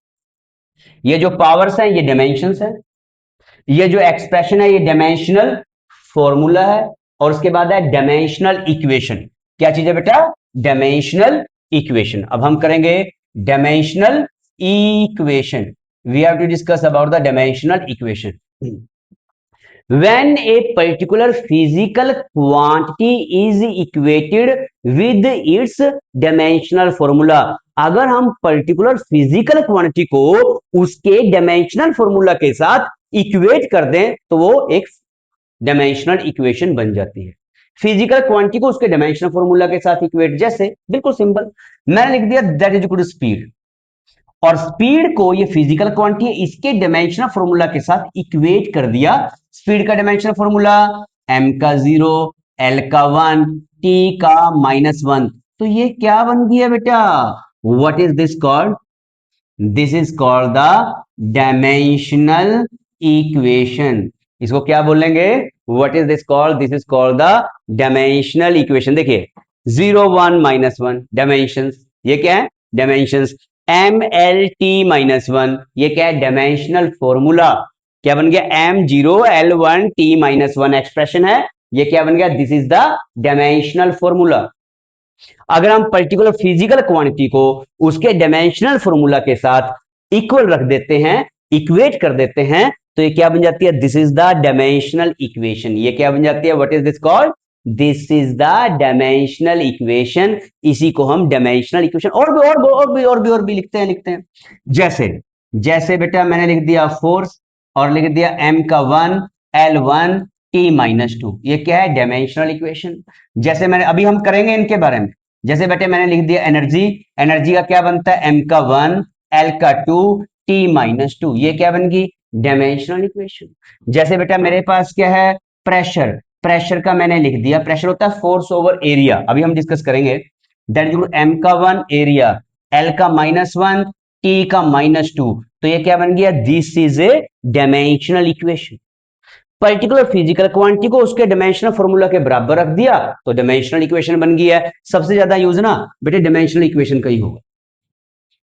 ये जो पावर्स हैं ये dimensions है, ये जो एक्सप्रेशन है ये डायमेंशनल फॉर्मूला है, और उसके बाद है डायमेंशनल इक्वेशन। क्या चीज है बेटा, डायमेंशनल इक्वेशन। अब हम करेंगे dimensional equation, we have to discuss about the dimensional equation. When a particular physical quantity is equated with its dimensional formula, अगर हम पर्टिकुलर फिजिकल क्वांटिटी को उसके डायमेंशनल फॉर्मूला के साथ इक्वेट कर दें तो वो एक डायमेंशनल इक्वेशन बन जाती है। फिजिकल क्वांटिटी को उसके डायमेंशनल फॉर्मूला के साथ इक्वेट, जैसे बिल्कुल सिंपल, मैंने लिख दिया that is equal to speed, और स्पीड को, ये फिजिकल क्वांटिटी है, इसके डायमेंशनल फॉर्मूला के साथ इक्वेट कर दिया। स्पीड का डायमेंशनल फॉर्मूला m का 0, l का 1, t का -1, तो ये क्या बन गया बेटा, what is this called, this is called the dimensional equation. इसको क्या बोलेंगे, what is this called, this is called the dimensional equation. देखिए 0, 1, -1 डायमेंशंस, ये क्या है, डायमेंशंस। एम एल टी -1, ये क्या है, डायमेंशनल फॉर्मूला। क्या बन गया, m0 l1 t -1 एक्सप्रेशन है, ये क्या बन गया, this is the dimensional formula. अगर हम पर्टिकुलर फिजिकल क्वांटिटी को उसके डायमेंशनल फॉर्मूला के साथ इक्वल रख देते हैं, इक्वेट कर देते हैं, तो ये क्या बन जाती है, this is the dimensional equation. ये क्या बन जाती है, what is this called, this is the dimensional equation. इसी को हम डायमेंशनल इक्वेशन और भी लिखते हैं। जैसे जैसे बेटा मैंने लिख दिया फोर्स और लिख दिया m का 1, l1 t -2, ये क्या है, डायमेंशनल इक्वेशन। जैसे मैंने, अभी हम करेंगे इनके बारे में, जैसे बेटे मैंने लिख दिया एनर्जी, एनर्जी का क्या बनता है, m का 1, l का 2, t -2, ये क्या बन गई, डायमेंशनल इक्वेशन। जैसे बेटा मेरे पास क्या है, प्रेशर, प्रेशर का मैंने लिख दिया, प्रेशर होता है फोर्स ओवर एरिया, अभी हम डिस्कस करेंगे। दैट इज m का 1 एरिया, l का -1, t का -2, तो ये क्या बन गया, this is A dimensional equation. Particular physical quantity को उसके डायमेंशनल फॉर्मूला के बराबर रख दिया तो डायमेंशनल इक्वेशन बन गई है। सबसे ज्यादा यूज ना बेटे डायमेंशनल इक्वेशन का ही होगा,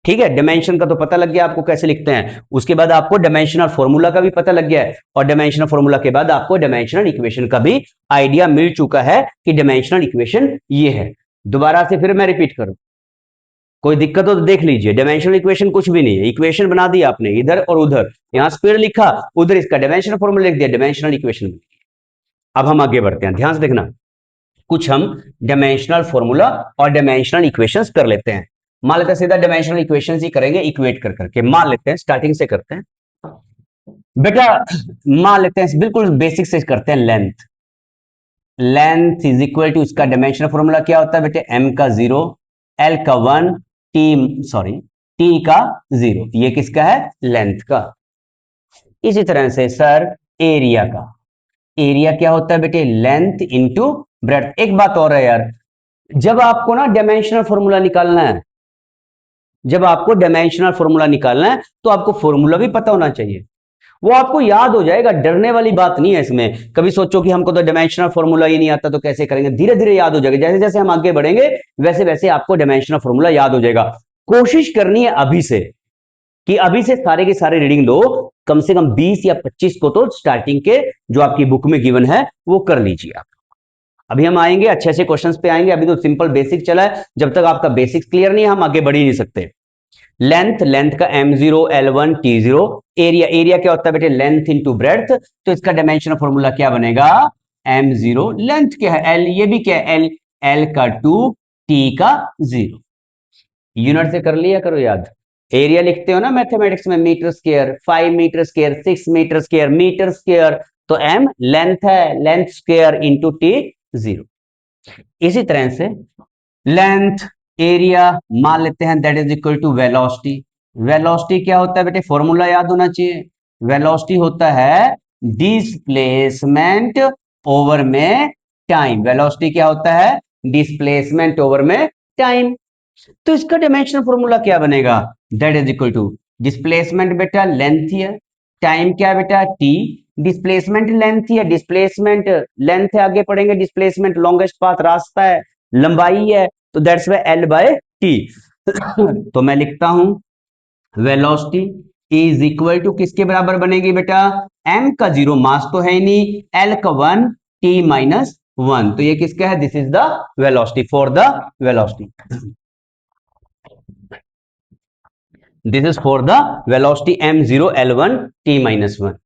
ठीक है। डायमेंशन का तो पता लग गया आपको कैसे लिखते हैं, उसके बाद आपको डायमेंशनल फॉर्मूला का भी पता लग गया है, और डायमेंशनल फॉर्मूला के बाद आपको डायमेंशनल इक्वेशन का भी आइडिया मिल चुका है कि डायमेंशनल इक्वेशन ये है। दोबारा से फिर मैं रिपीट करूं, कोई दिक्कत हो तो देख लीजिए, डायमेंशनल इक्वेशन कुछ भी नहीं है, इक्वेशन बना दी आपने इधर और उधर, यहां स्पीड लिखा, उधर इसका डायमेंशनल फॉर्मूला लिख दिया, डायमेंशनल इक्वेशन। अब हम आगे बढ़ते हैं, ध्यान से देखना, कुछ हम डायमेंशनल फॉर्मूला और डायमेंशनल इक्वेशंस कर लेते हैं। मान लेते हैं सीधा डायमेंशनल इक्वेशंस ही करेंगे इक्वेट कर करके। मान लेते हैं स्टार्टिंग से करते हैं बेटा, मान लेते हैं बिल्कुल बेसिक से करते हैं, length, length is equal to, इसका डायमेंशनल फॉर्मूला क्या होता है बेटे, m का 0, l का 1, t का 0, ये किसका है, लेंथ का। इसी तरह से सर एरिया का, एरिया क्या होता है बेटे, लेंथ इंटू ब्रेड्थ। एक बात और है यार, जब आपको ना डायमेंशनल फॉर्मूला निकालना है जब आपको डायमेंशनल फॉर्मूला निकालना है तो आपको फॉर्मूला भी पता होना चाहिए, वो आपको याद हो जाएगा, डरने वाली बात नहीं है इसमें। कभी सोचो कि हमको तो डायमेंशनल फॉर्मूला ही नहीं आता तो कैसे करेंगे, धीरे धीरे याद हो जाएगा, जैसे जैसे हम आगे बढ़ेंगे वैसे वैसे आपको डायमेंशनल फॉर्मूला याद हो जाएगा। कोशिश करनी है अभी से कि अभी से सारे के सारे रीडिंग लो, कम से कम 20 या 25 को तो स्टार्टिंग के जो आपकी बुक में गिवन है वो कर लीजिए आप। अभी हम आएंगे अच्छे अच्छे क्वेश्चंस पे आएंगे, अभी तो सिंपल बेसिक चला है, जब तक आपका बेसिक्स क्लियर नहीं है हम आगे बढ़ ही नहीं सकते। लेंथ, लेंथ का m0 l1 t0, area, area क्या होता है बेटे, लेंथ इनटू ब्रेड्थ, तो इसका डायमेंशन फॉर्मूला क्या बनेगा, m0, लेंथ क्या है l, ये भी क्या है l, l का 2, t का 0। यूनिट से कर लिया करो याद, एरिया लिखते हो ना मैथमेटिक्स में metre square, 5 metre square, 6 metre square, metre square, तो m लेंथ है, लेंथ स्क्वायर इंटू t 0। इसी तरह से लेंथ, एरिया मान लेते हैं that is equal to velocity. Velocity क्या होता है बेटे, फॉर्मूला याद होना चाहिए, वेलोसिटी होता है डिस्प्लेसमेंट ओवर में टाइम। वेलोसिटी क्या होता है, डिस्प्लेसमेंट ओवर में टाइम। तो इसका डायमेंशनल फॉर्मूला क्या बनेगा, that is equal to displacement बेटा लेंथ ही है, टाइम क्या है बेटा टी, डिस्प्लेसमेंट लेंथ ही है, डिस्प्लेसमेंट लेंथ है, आगे पढ़ेंगे डिस्प्लेसमेंट लॉन्गेस्ट पाथ रास्ता है, लंबाई है, तो that's Y L by T. तो मैं लिखता हूं वेलोसिटी इज इक्वल टू किसके बराबर बनेगी बेटा, एम का 0, मास तो है ही नहीं, एल का 1, टी माइनस 1, तो ये किसका है, this is the velocity, for the velocity, this is for the velocity m0 l1 t minus 1।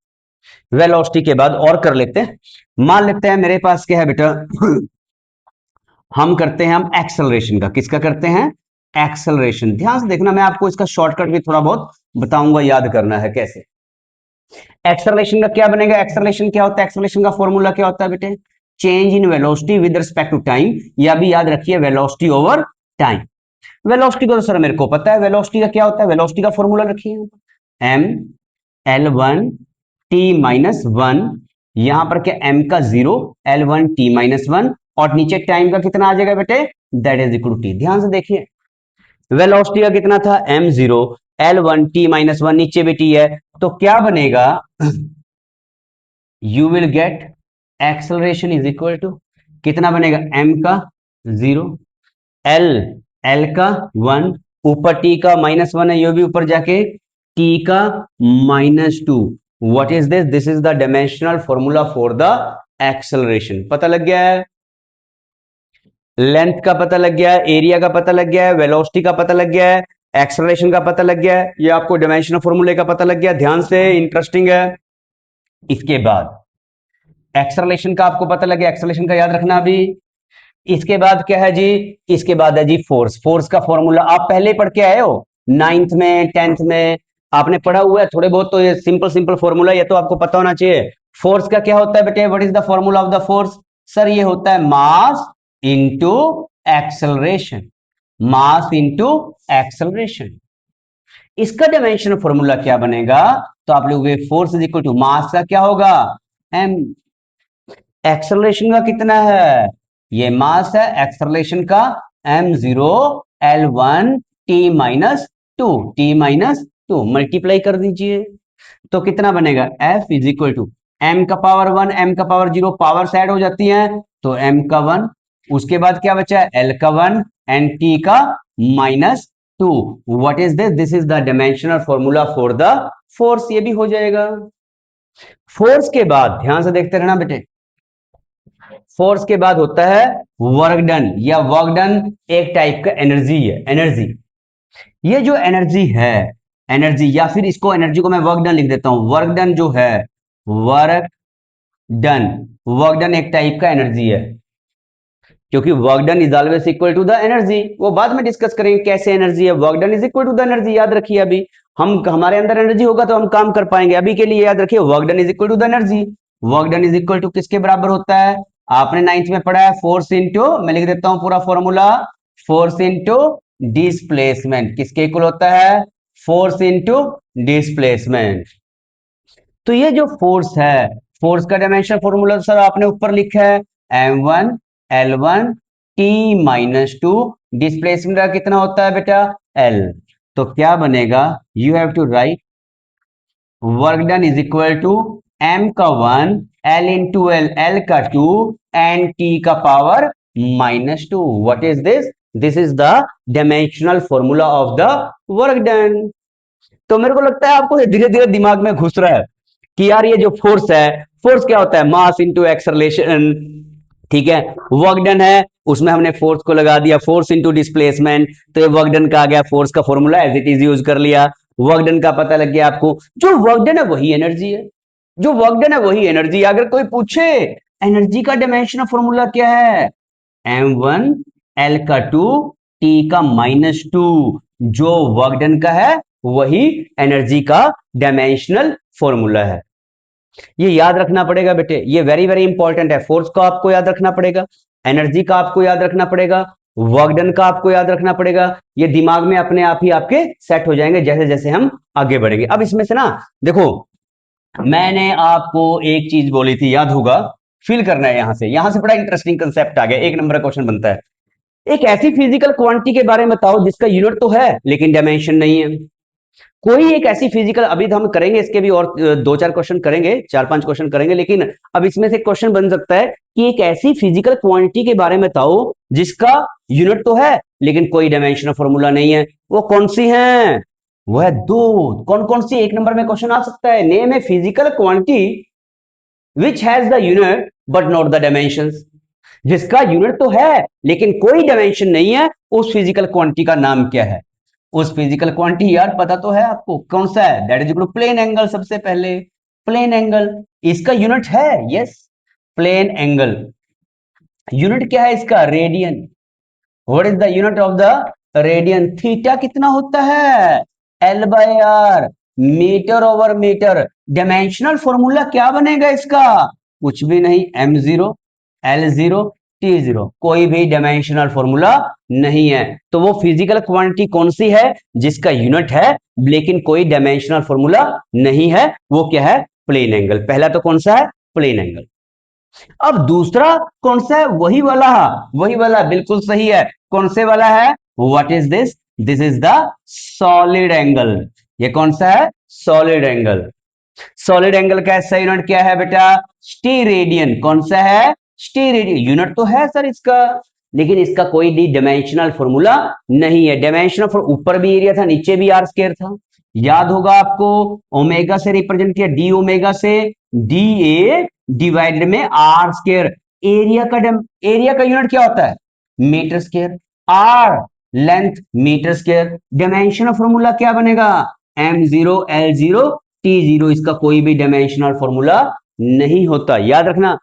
Velocity के बाद और कर लेते हैं, मान लेते हैं मेरे पास क्या है बेटा, हम करते हैं हम एक्सेलरेशन का, किसका करते हैं, एक्सेलरेशन। ध्यान से देखना, मैं आपको इसका शॉर्टकट भी थोड़ा बहुत बताऊंगा, याद करना है कैसे। एक्सेलरेशन का क्या बनेगा, एक्सेलरेशन क्या होता है, एक्सेलरेशन का फॉर्मूला क्या होता है बेटे, change in velocity with respect to time, या भी याद रखिए वेलोसिटी ओवर टाइम। वेलोसिटी को तो सर मेरे को पता है, वेलोसिटी का क्या होता है, वेलोसिटी का फॉर्मूला रखिए m l1 t माइनस 1, यहां पर क्या m का 0, l1 t माइनस 1, और नीचे टाइम का कितना आ जाएगा बेटे, that is equal to t। ध्यान से देखिए वेलोसिटी का कितना था m0, l1 t माइनस 1, नीचे भी t है, तो क्या बनेगा, you will get acceleration is equal to कितना बनेगा, m का 0, l, l का 1, ऊपर t का माइनस 1 है, ये भी ऊपर जाके t का minus 2। What is this, this is the dimensional formula for the acceleration. पता लग गया है, लेंथ का पता लग गया है, एरिया का पता लग गया है, वेलोसिटी का पता लग गया है, एक्सेलरेशन का पता लग गया है, ये आपको डायमेंशनल फॉर्मूले का पता लग गया, ध्यान से, इंटरेस्टिंग है। इसके बाद एक्सेलरेशन का आपको पता लग गया, एक्सेलरेशन का याद रखना अभी। इसके बाद क्या है जी, इसके बाद है जी फोर्स। फोर्स का फॉर्मूला आप पहले पढ़ के आए हो, 9th में 10th में आपने पढ़ा हुआ है थोड़े बहुत, तो ये सिंपल सिंपल फॉर्मूला ये तो आपको पता होना चाहिए। फोर्स का क्या होता है बेटे, what is the formula of the force, sir ये होता है mass into acceleration, mass into acceleration. इसका डायमेंशन फॉर्मूला क्या बनेगा, तो आप लोग force is equal to mass का क्या होगा m, एक्सेलरेशन का कितना है, ये मास है, एक्सेलरेशन का m0 l1 t minus 2, t minus 2 multiply कर दीजिए, तो कितना बनेगा, f is equal to m का पावर 1, m का पावर 0, पावर ऐड हो जाती है, तो m का 1, उसके बाद क्या बचा है, l का 1 एंड t का minus 2। What is this, this is the dimensional formula for the force, ये भी हो जाएगा। फोर्स के बाद ध्यान से देखते रहना बेटे, फोर्स के बाद होता है वर्क डन, या वर्क डन एक टाइप का एनर्जी है, एनर्जी। ये जो एनर्जी है, एनर्जी, या फिर इसको एनर्जी को मैं वर्क डन लिख देता हूं, वर्क डन जो है, वर्क डन, वर्क डन एक टाइप का एनर्जी है, क्योंकि work done is always equal to the energy, वो बाद में डिस्कस करेंगे कैसे एनर्जी है, work done is equal to the energy, याद रखिए अभी हम, हमारे अंदर एनर्जी होगा तो हम काम कर पाएंगे, अभी के लिए याद रखिए work done is equal to the energy. Work done is equal to किसके बराबर होता है, आपने 9th में पढ़ा है, फोर्स इंटू, मैं लिख देता हूं पूरा फॉर्मूला, फोर्स इंटू डिस्प्लेसमेंट, किसके इक्वल होता है, फोर्स इंटू डिस्प्लेसमेंट। तो ये जो फोर्स है, फोर्स का डायमेंशन फॉर्मूला सर आपने ऊपर लिखा है, m1 l1 t minus 2, displacement का कितना होता है बेटा l, तो क्या बनेगा, you have to write work done is equal to M का 1 एल इंटू एल, एल का 2 एंड टी का power -2। What is this? This is the dimensional formula of the work done. तो मेरे को लगता है आपको धीरे धीरे दिमाग में घुस रहा है कि यार ये जो फोर्स है, फोर्स क्या होता है, मास इंटू एक्सलेशन, ठीक है। वर्क डन है, उसमें हमने फोर्स को लगा दिया, फोर्स इंटू डिस्प्लेसमेंट, तो ये वर्क डन का आ गया, फोर्स का formula as it is use कर लिया, वर्क डन का पता लग गया आपको। जो वर्क डन है वही एनर्जी है, जो वर्क डन है वही एनर्जी है। अगर कोई पूछे एनर्जी का डायमेंशनल फॉर्मूला क्या है, m1 l का 2 t का -2, जो वर्क डन का है वही एनर्जी का डायमेंशनल फॉर्मूला है। ये याद रखना पड़ेगा बेटे, ये वेरी वेरी इंपॉर्टेंट है। फोर्स का आपको याद रखना पड़ेगा, एनर्जी का आपको याद रखना पड़ेगा, वर्क डन का आपको याद रखना पड़ेगा। ये दिमाग में अपने आप ही आपके सेट हो जाएंगे जैसे जैसे हम आगे बढ़ेंगे। अब इसमें से ना देखो, मैंने आपको एक चीज बोली थी, याद होगा, फील करना है। यहां से बड़ा इंटरेस्टिंग कंसेप्ट आ गया, एक नंबर का क्वेश्चन बनता है। एक ऐसी फिजिकल क्वांटिटी के बारे में बताओ जिसका यूनिट तो है लेकिन डायमेंशन नहीं है। कोई एक ऐसी फिजिकल, अभी तो हम करेंगे इसके भी और दो चार क्वेश्चन करेंगे, चार पांच क्वेश्चन करेंगे, लेकिन अब इसमें से क्वेश्चन बन सकता है कि एक ऐसी फिजिकल क्वांटिटी के बारे में बताओ जिसका यूनिट तो है लेकिन कोई डायमेंशनल फॉर्मूला नहीं है। वो कौन सी है? वो है दो। कौन कौन सी एक नंबर में क्वेश्चन आ सकता है? नेम है physical quantity which has the unit but not the dimensions. जिसका यूनिट तो है लेकिन कोई डायमेंशन नहीं है, उस फिजिकल क्वांटिटी का नाम क्या है? उस फिजिकल क्वांटिटी यार पता तो है आपको कौन सा है, that is equal to plane angle. सबसे पहले प्लेन एंगल, इसका यूनिट है, यस, प्लेन एंगल। यूनिट क्या है इसका? Radian. What is the unit of the radian? Theta कितना होता है? L by R, metre over metre. Dimensional formula क्या बनेगा इसका? कुछ भी नहीं, m0 l0 t0, कोई भी डायमेंशनल फॉर्मूला नहीं है। तो वो फिजिकल क्वांटिटी कौन सी है जिसका यूनिट है लेकिन कोई डायमेंशनल फॉर्मूला नहीं है? वो क्या है? Plane angle. पहला तो कौन सा है? Plane angle. अब दूसरा कौन सा है? वही वाला बिल्कुल सही है। कौन से वाला है? What is this? This is the solid angle. ये कौन सा है? Solid angle. सॉलिड एंगल का ऐसा यूनिट क्या है बेटा? स्टीरेडियन। कौन सा है? स्टीरेडियन। यूनिट तो है सर इसका, लेकिन इसका कोई भी डायमेंशनल फॉर्मूला नहीं है। डायमेंशनल फॉर ऊपर भी एरिया था, नीचे भी आर स्क्वायर था। याद होगा आपको, ओमेगा से रिप्रेजेंट किया, डी ओमेगा से, डी ए डिवाइडेड में आर स्क्वायर। एरिया का यूनिट क्या होता है? Metre square. R length, metre square. Dimensional formula क्या बनेगा? m0 l0 t0। इसका कोई भी डायमेंशनल फॉर्मूला नहीं होता, याद रखना।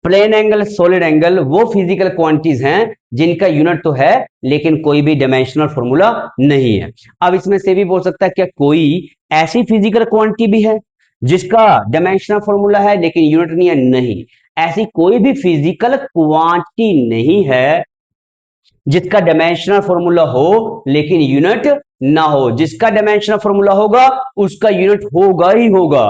प्लेन एंगल, सॉलिड एंगल वो फिजिकल क्वांटिटीज हैं जिनका यूनिट तो है लेकिन कोई भी डायमेंशनल फॉर्मूला नहीं है। अब इसमें से भी बोल सकता है क्या कोई ऐसी फिजिकल क्वांटिटी भी है जिसका डायमेंशनल फॉर्मूला है लेकिन यूनिट नहीं है? नहीं, ऐसी कोई भी फिजिकल क्वांटिटी नहीं है जिसका डायमेंशनल फॉर्मूला हो लेकिन यूनिट ना हो। जिसका डायमेंशनल फॉर्मूला होगा उसका यूनिट होगा ही होगा।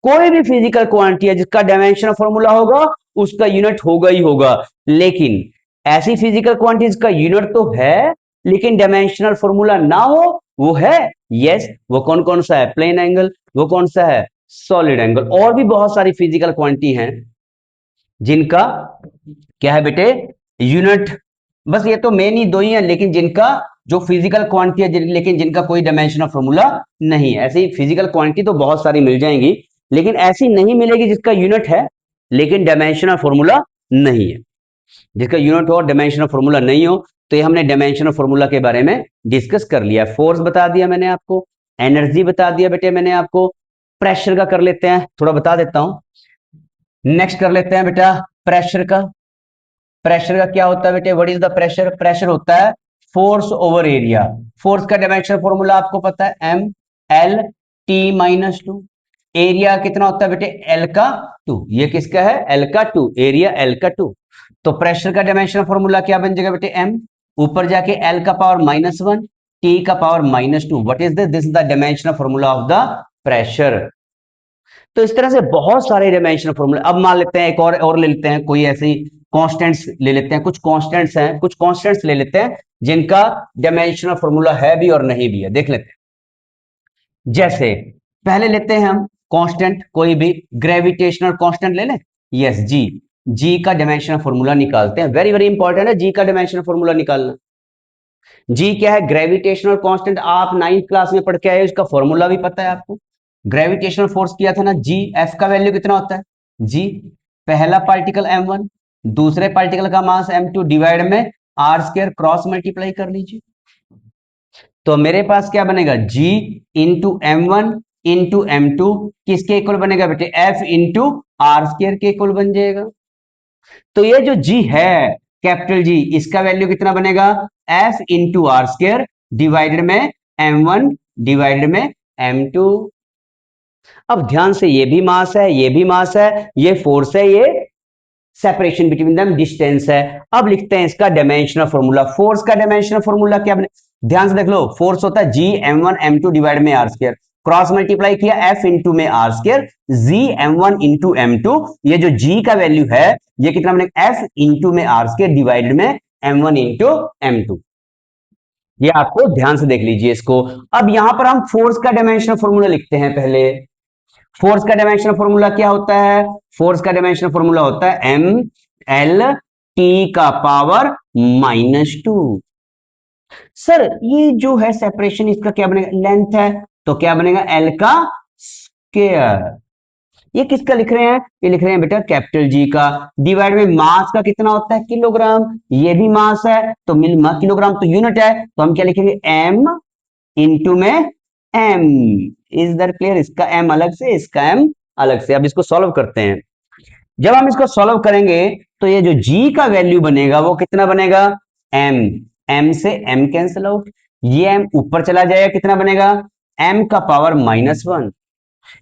कोई भी फिजिकल क्वांटिटी है जिसका डायमेंशनल फॉर्मूला होगा उसका यूनिट होगा ही होगा। लेकिन ऐसी फिजिकल क्वांटिटीज का यूनिट तो है लेकिन डायमेंशनल फॉर्मूला ना हो, वो है, यस। वो कौन कौन सा है? Plane angle. वो कौन सा है? Solid angle. और भी बहुत सारी फिजिकल क्वांटिटी हैं जिनका क्या है बेटे? यूनिट। बस ये तो मेन ही दो ही है लेकिन जिनका जो फिजिकल क्वांटिटी है लेकिन जिनका कोई डायमेंशनल फॉर्मूला नहीं है। ऐसी फिजिकल क्वांटिटी तो बहुत सारी मिल जाएंगी लेकिन ऐसी नहीं मिलेगी जिसका यूनिट है लेकिन डायमेंशनल फॉर्मूला नहीं है। जिसका यूनिट हो और डायमेंशनल फॉर्मूला नहीं हो, तो ये हमने डायमेंशनल फॉर्मूला के बारे में डिस्कस कर लिया। फोर्स बता दिया मैंने आपको, एनर्जी बता दिया बेटे मैंने आपको, प्रेशर का कर लेते हैं, थोड़ा बता देता हूं। नेक्स्ट कर लेते हैं बेटा प्रेशर का। प्रेशर का क्या होता है बेटे? What is the pressure? Pressure होता है फोर्स ओवर एरिया। फोर्स का डायमेंशनल फॉर्मूला आपको पता है, एम एल टी -2। एरिया कितना होता है बेटे? एल का 2। ये किसका है? एल का 2, एरिया एल का 2। तो प्रेशर का डायमेंशनल फॉर्मूला क्या बन जाएगा बेटे? एम, ऊपर जाके एल का पावर -1, टी का power -2। What is this? This is the dimensional formula of the pressure. तो इस तरह से बहुत सारे डायमेंशनल फॉर्मूले। अब मान लेते हैं एक और ले लेते हैं कोई ऐसी कांस्टेंट्स ले लेते हैं, कुछ कांस्टेंट्स हैं, कुछ कांस्टेंट्स ले लेते हैं जिनका डायमेंशनल फॉर्मूला है भी और नहीं भी है, देख लेते हैं। जैसे पहले लेते हैं हम कांस्टेंट, कोई भी ग्रेविटेशनल कांस्टेंट ले लें। यस, जी। जी का डायमेंशनल फॉर्मूला निकालते हैं, वेरी वेरी इंपॉर्टेंट है जी का डायमेंशनल फॉर्मूला निकालना। जी क्या है? Gravitational constant. आप 9th क्लास में पढ़ के आए, उसका फॉर्मूला भी पता है आपको। ग्रेविटेशनल फोर्स किया था ना, जी। एफ का वैल्यू कितना होता है? जी, पहला पार्टिकल m1, दूसरे पार्टिकल का मास m2 डिवाइड में आर स्क्वायर, क्रॉस मल्टीप्लाई कर लीजिए। तो मेरे पास क्या बनेगा? जी इंटू m1 इंटू m2 किसके इक्वल बनेगा बेटे? f इंटू आर स्क्वायर के इक्वल बन जाएगा। तो ये जो जी है, कैपिटल जी, इसका वैल्यू कितना बनेगा? F into R square divided में m1 डिवाइडेड में m2। अब ध्यान से, ये भी मास है, ये भी मास है, ये फोर्स है, ये सेपरेशन बिटवीन देम डिस्टेंस है। अब लिखते हैं इसका डायमेंशनल फॉर्मूला। फोर्स का डायमेंशनल फॉर्मूला क्या बने? ध्यान से देख लो, फोर्स होता है जी m1 m2 डिवाइड में आर स्क्वायर, क्रॉस मल्टीप्लाई किया f इंटू में R square, G m1 into m2। ये जो g का वैल्यू है, ये कितना बनेगा? f इंटू में आर स्क्वायर डिवाइडेड में m1 इंटू m2। ये आपको ध्यान से देख लीजिए इसको। अब यहां पर हम फोर्स का डायमेंशनल फॉर्मूला लिखते हैं पहले। फोर्स का डायमेंशनल फॉर्मूला क्या होता है? फोर्स का डायमेंशनल फॉर्मूला होता है एम एल टी का पावर -2। सर ये जो है सेपरेशन, इसका क्या बनेगा? लेंथ है, तो क्या बनेगा? एल का स्क्वायर। ये किसका लिख रहे हैं? ये लिख रहे हैं बेटा कैपिटल जी का। डिवाइड में मास का कितना होता है? किलोग्राम। ये भी मास है, तो किलोग्राम तो यूनिट है, तो हम क्या लिखेंगे? एम इंटू में एम। Is that clear? इसका एम अलग से, इसका एम अलग से। अब इसको सॉल्व करते हैं। जब हम इसको सॉल्व करेंगे तो ये जो जी का वैल्यू बनेगा वो कितना बनेगा? एम। एम से एम कैंसिल आउट, ये एम ऊपर चला जाएगा, कितना बनेगा? एम का पावर -1।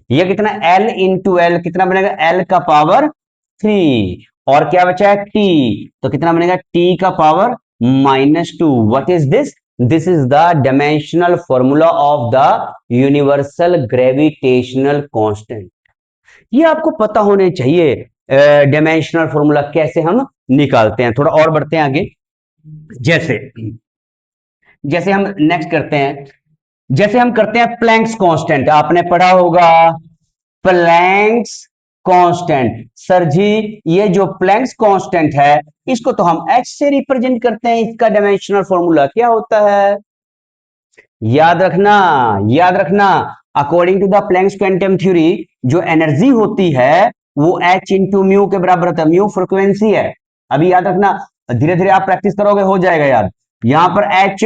ये कितना? एल इंटू एल, कितना बनेगा? एल का पावर 3। और क्या बचा है? टी, तो कितना बनेगा? टी का power -2। What is this? This is the dimensional formula of the universal gravitational constant. ये आपको पता होने चाहिए डायमेंशनल फॉर्मूला कैसे हम निकालते हैं। थोड़ा और बढ़ते हैं आगे। जैसे जैसे हम नेक्स्ट करते हैं, जैसे हम करते हैं प्लैंक्स कांस्टेंट। आपने पढ़ा होगा प्लैंक्स कांस्टेंट। सर जी ये जो प्लैंक्स कांस्टेंट है, इसको तो हम एच से रिप्रेजेंट करते हैं, इसका डायमेंशनल फॉर्मूला क्या होता है? याद रखना, याद रखना, according to the Planck's quantum theory, जो एनर्जी होती है वो एच इंटू म्यू के बराबर होता है। म्यू फ्रिक्वेंसी है। अभी याद रखना, धीरे धीरे आप प्रैक्टिस करोगे हो जाएगा याद। यहां पर एच,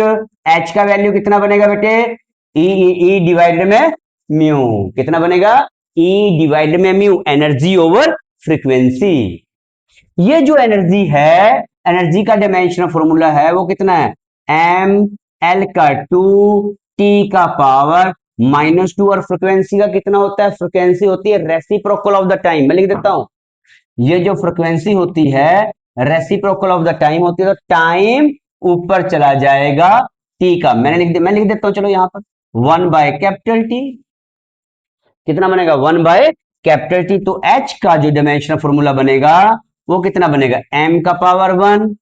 एच का वैल्यू कितना बनेगा बेटे? ई ई डिवाइडेड में म्यू। कितना बनेगा? ई डिवाइडेड में म्यू, एनर्जी ओवर फ्रीक्वेंसी। ये जो एनर्जी है, एनर्जी का डायमेंशनल फॉर्मूला है वो कितना है? एम एल का 2, टी का पावर -2। और फ्रिक्वेंसी का कितना होता है? फ्रिक्वेंसी होती है रेसिप्रोकल ऑफ द टाइम। मैं लिख देता हूं, ये जो फ्रिक्वेंसी होती है रेसिप्रोकल ऑफ द टाइम होती है, तो टाइम ऊपर चला जाएगा टी का। मैं लिख देता हूं, चलो यहां पर 1 बाय कैपिटल टी। कितना बनेगा? 1 बाय कैपिटल टी। तो एच का जो डायमेंशनल फॉर्मूला बनेगा वो कितना बनेगा? एम का पावर 1,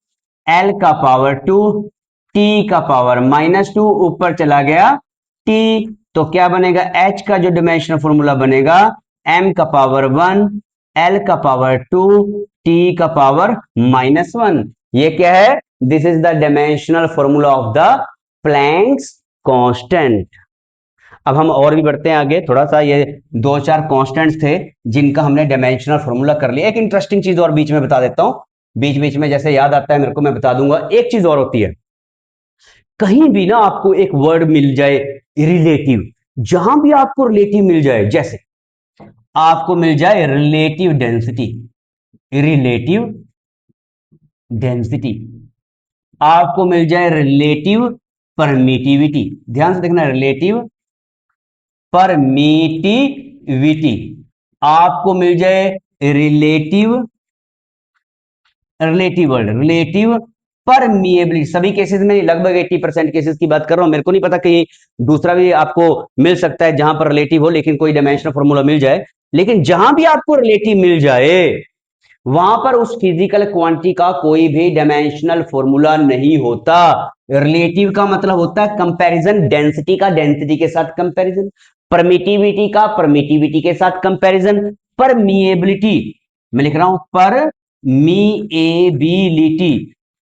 एल का पावर 2, टी का पावर -2, ऊपर चला गया टी। तो क्या बनेगा? एच का जो डायमेंशनल फॉर्मूला बनेगा, एम का पावर 1, एल का पावर 2, टी का पावर -1। ये क्या है? This is the dimensional formula of the Planck's constant. अब हम और भी बढ़ते हैं आगे थोड़ा सा। ये दो चार कांस्टेंट्स थे जिनका हमने डायमेंशनल फॉर्मूला कर लिया। एक इंटरेस्टिंग चीज और बीच में बता देता हूं, बीच बीच में जैसे याद आता है मेरे को मैं बता दूंगा। एक चीज और होती है, कहीं भी ना आपको एक वर्ड मिल जाए रिलेटिव, जहां भी आपको रिलेटिव मिल जाए, जैसे आपको मिल जाए रिलेटिव डेंसिटी, रिलेटिव डेंसिटी, आपको मिल जाए रिलेटिव परमिटिविटी। ध्यान से देखना, रिलेटिव परमिटिविटी, आपको मिल जाए रिलेटिव, रिलेटिव परमिएबिलिटी। सभी केसेस में लगभग 80% केसेस की बात कर रहा हूं। मेरे को नहीं पता कहीं दूसरा भी आपको मिल सकता है जहां पर रिलेटिव हो लेकिन कोई डायमेंशनल फॉर्मूला मिल जाए। लेकिन जहां भी आपको रिलेटिव मिल जाए वहां पर उस फिजिकल क्वांटिटी का कोई भी डायमेंशनल फॉर्मूला नहीं होता। रिलेटिव का मतलब होता है कंपैरिजन, डेंसिटी का डेंसिटी के साथ कंपैरिजन, परमिटिविटी का परमिटिविटी के साथ कंपैरिजन, परमिएबिलिटी, मैं लिख रहा हूं परमिएबिलिटी,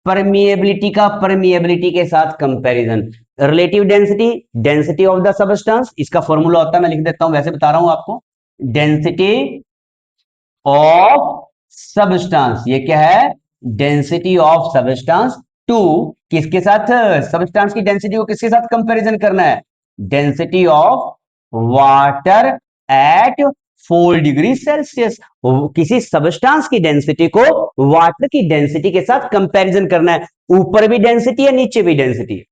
परमिएबिलिटी का परमिएबिलिटी के साथ comparison, relative density, density of the substance, इसका फॉर्मूला होता है, मैं लिख देता हूं, वैसे बता रहा हूं आपको, डेंसिटी ऑफ सबस्टेंस, ये क्या है, डेंसिटी ऑफ सबस्टेंस टू, किसके साथ, सबस्टेंस की डेंसिटी को किसके साथ कंपैरिजन करना है, density of water at 4 degree Celsius, किसी सबस्टेंस की डेंसिटी को वाटर की डेंसिटी के साथ कंपैरिजन करना है, ऊपर भी डेंसिटी है नीचे भी डेंसिटी है।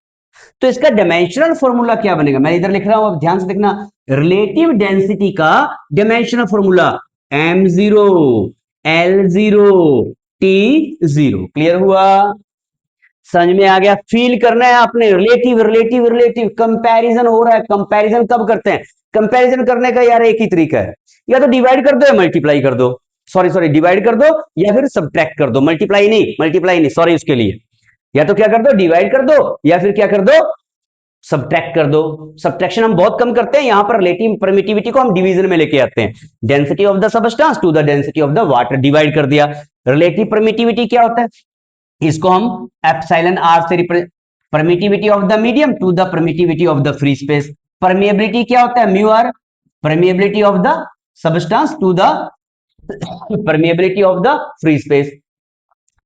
तो इसका डायमेंशनल फॉर्मूला क्या बनेगा, मैं इधर लिख रहा हूं, अब ध्यान से देखना, रिलेटिव डेंसिटी का dimensional formula m0 l0 t0, clear हुआ, समझ में आ गया, फील करना है आपने, रिलेटिव रिलेटिव रिलेटिव, कंपैरिजन हो रहा है, कंपैरिजन कब करते हैं, कंपैरिजन करने का यार एक ही तरीका है, या तो डिवाइड कर दो या मल्टीप्लाई कर दो, सॉरी सॉरी डिवाइड कर दो या फिर सब्ट्रैक्ट कर दो, मल्टीप्लाई नहीं सॉरी, उसके लिए या तो क्या कर दो, डिवाइड कर दो, या फिर क्या कर दो, सब्ट्रैक्ट कर दो। सब्ट्रैक्शन हम बहुत कम करते हैं, यहां पर रिलेटिव परमिटिविटी को हम डिवीजन में लेके आते हैं, density of the substance to the density of the water, divide कर दिया। रिलेटिव परमिटिविटी क्या होता है, इसको हम एप्सिलॉन आर से, permittivity of the medium to the permittivity of the free space, permeability क्या होता है, mu R, permeability of the substance to the permeability of the free space.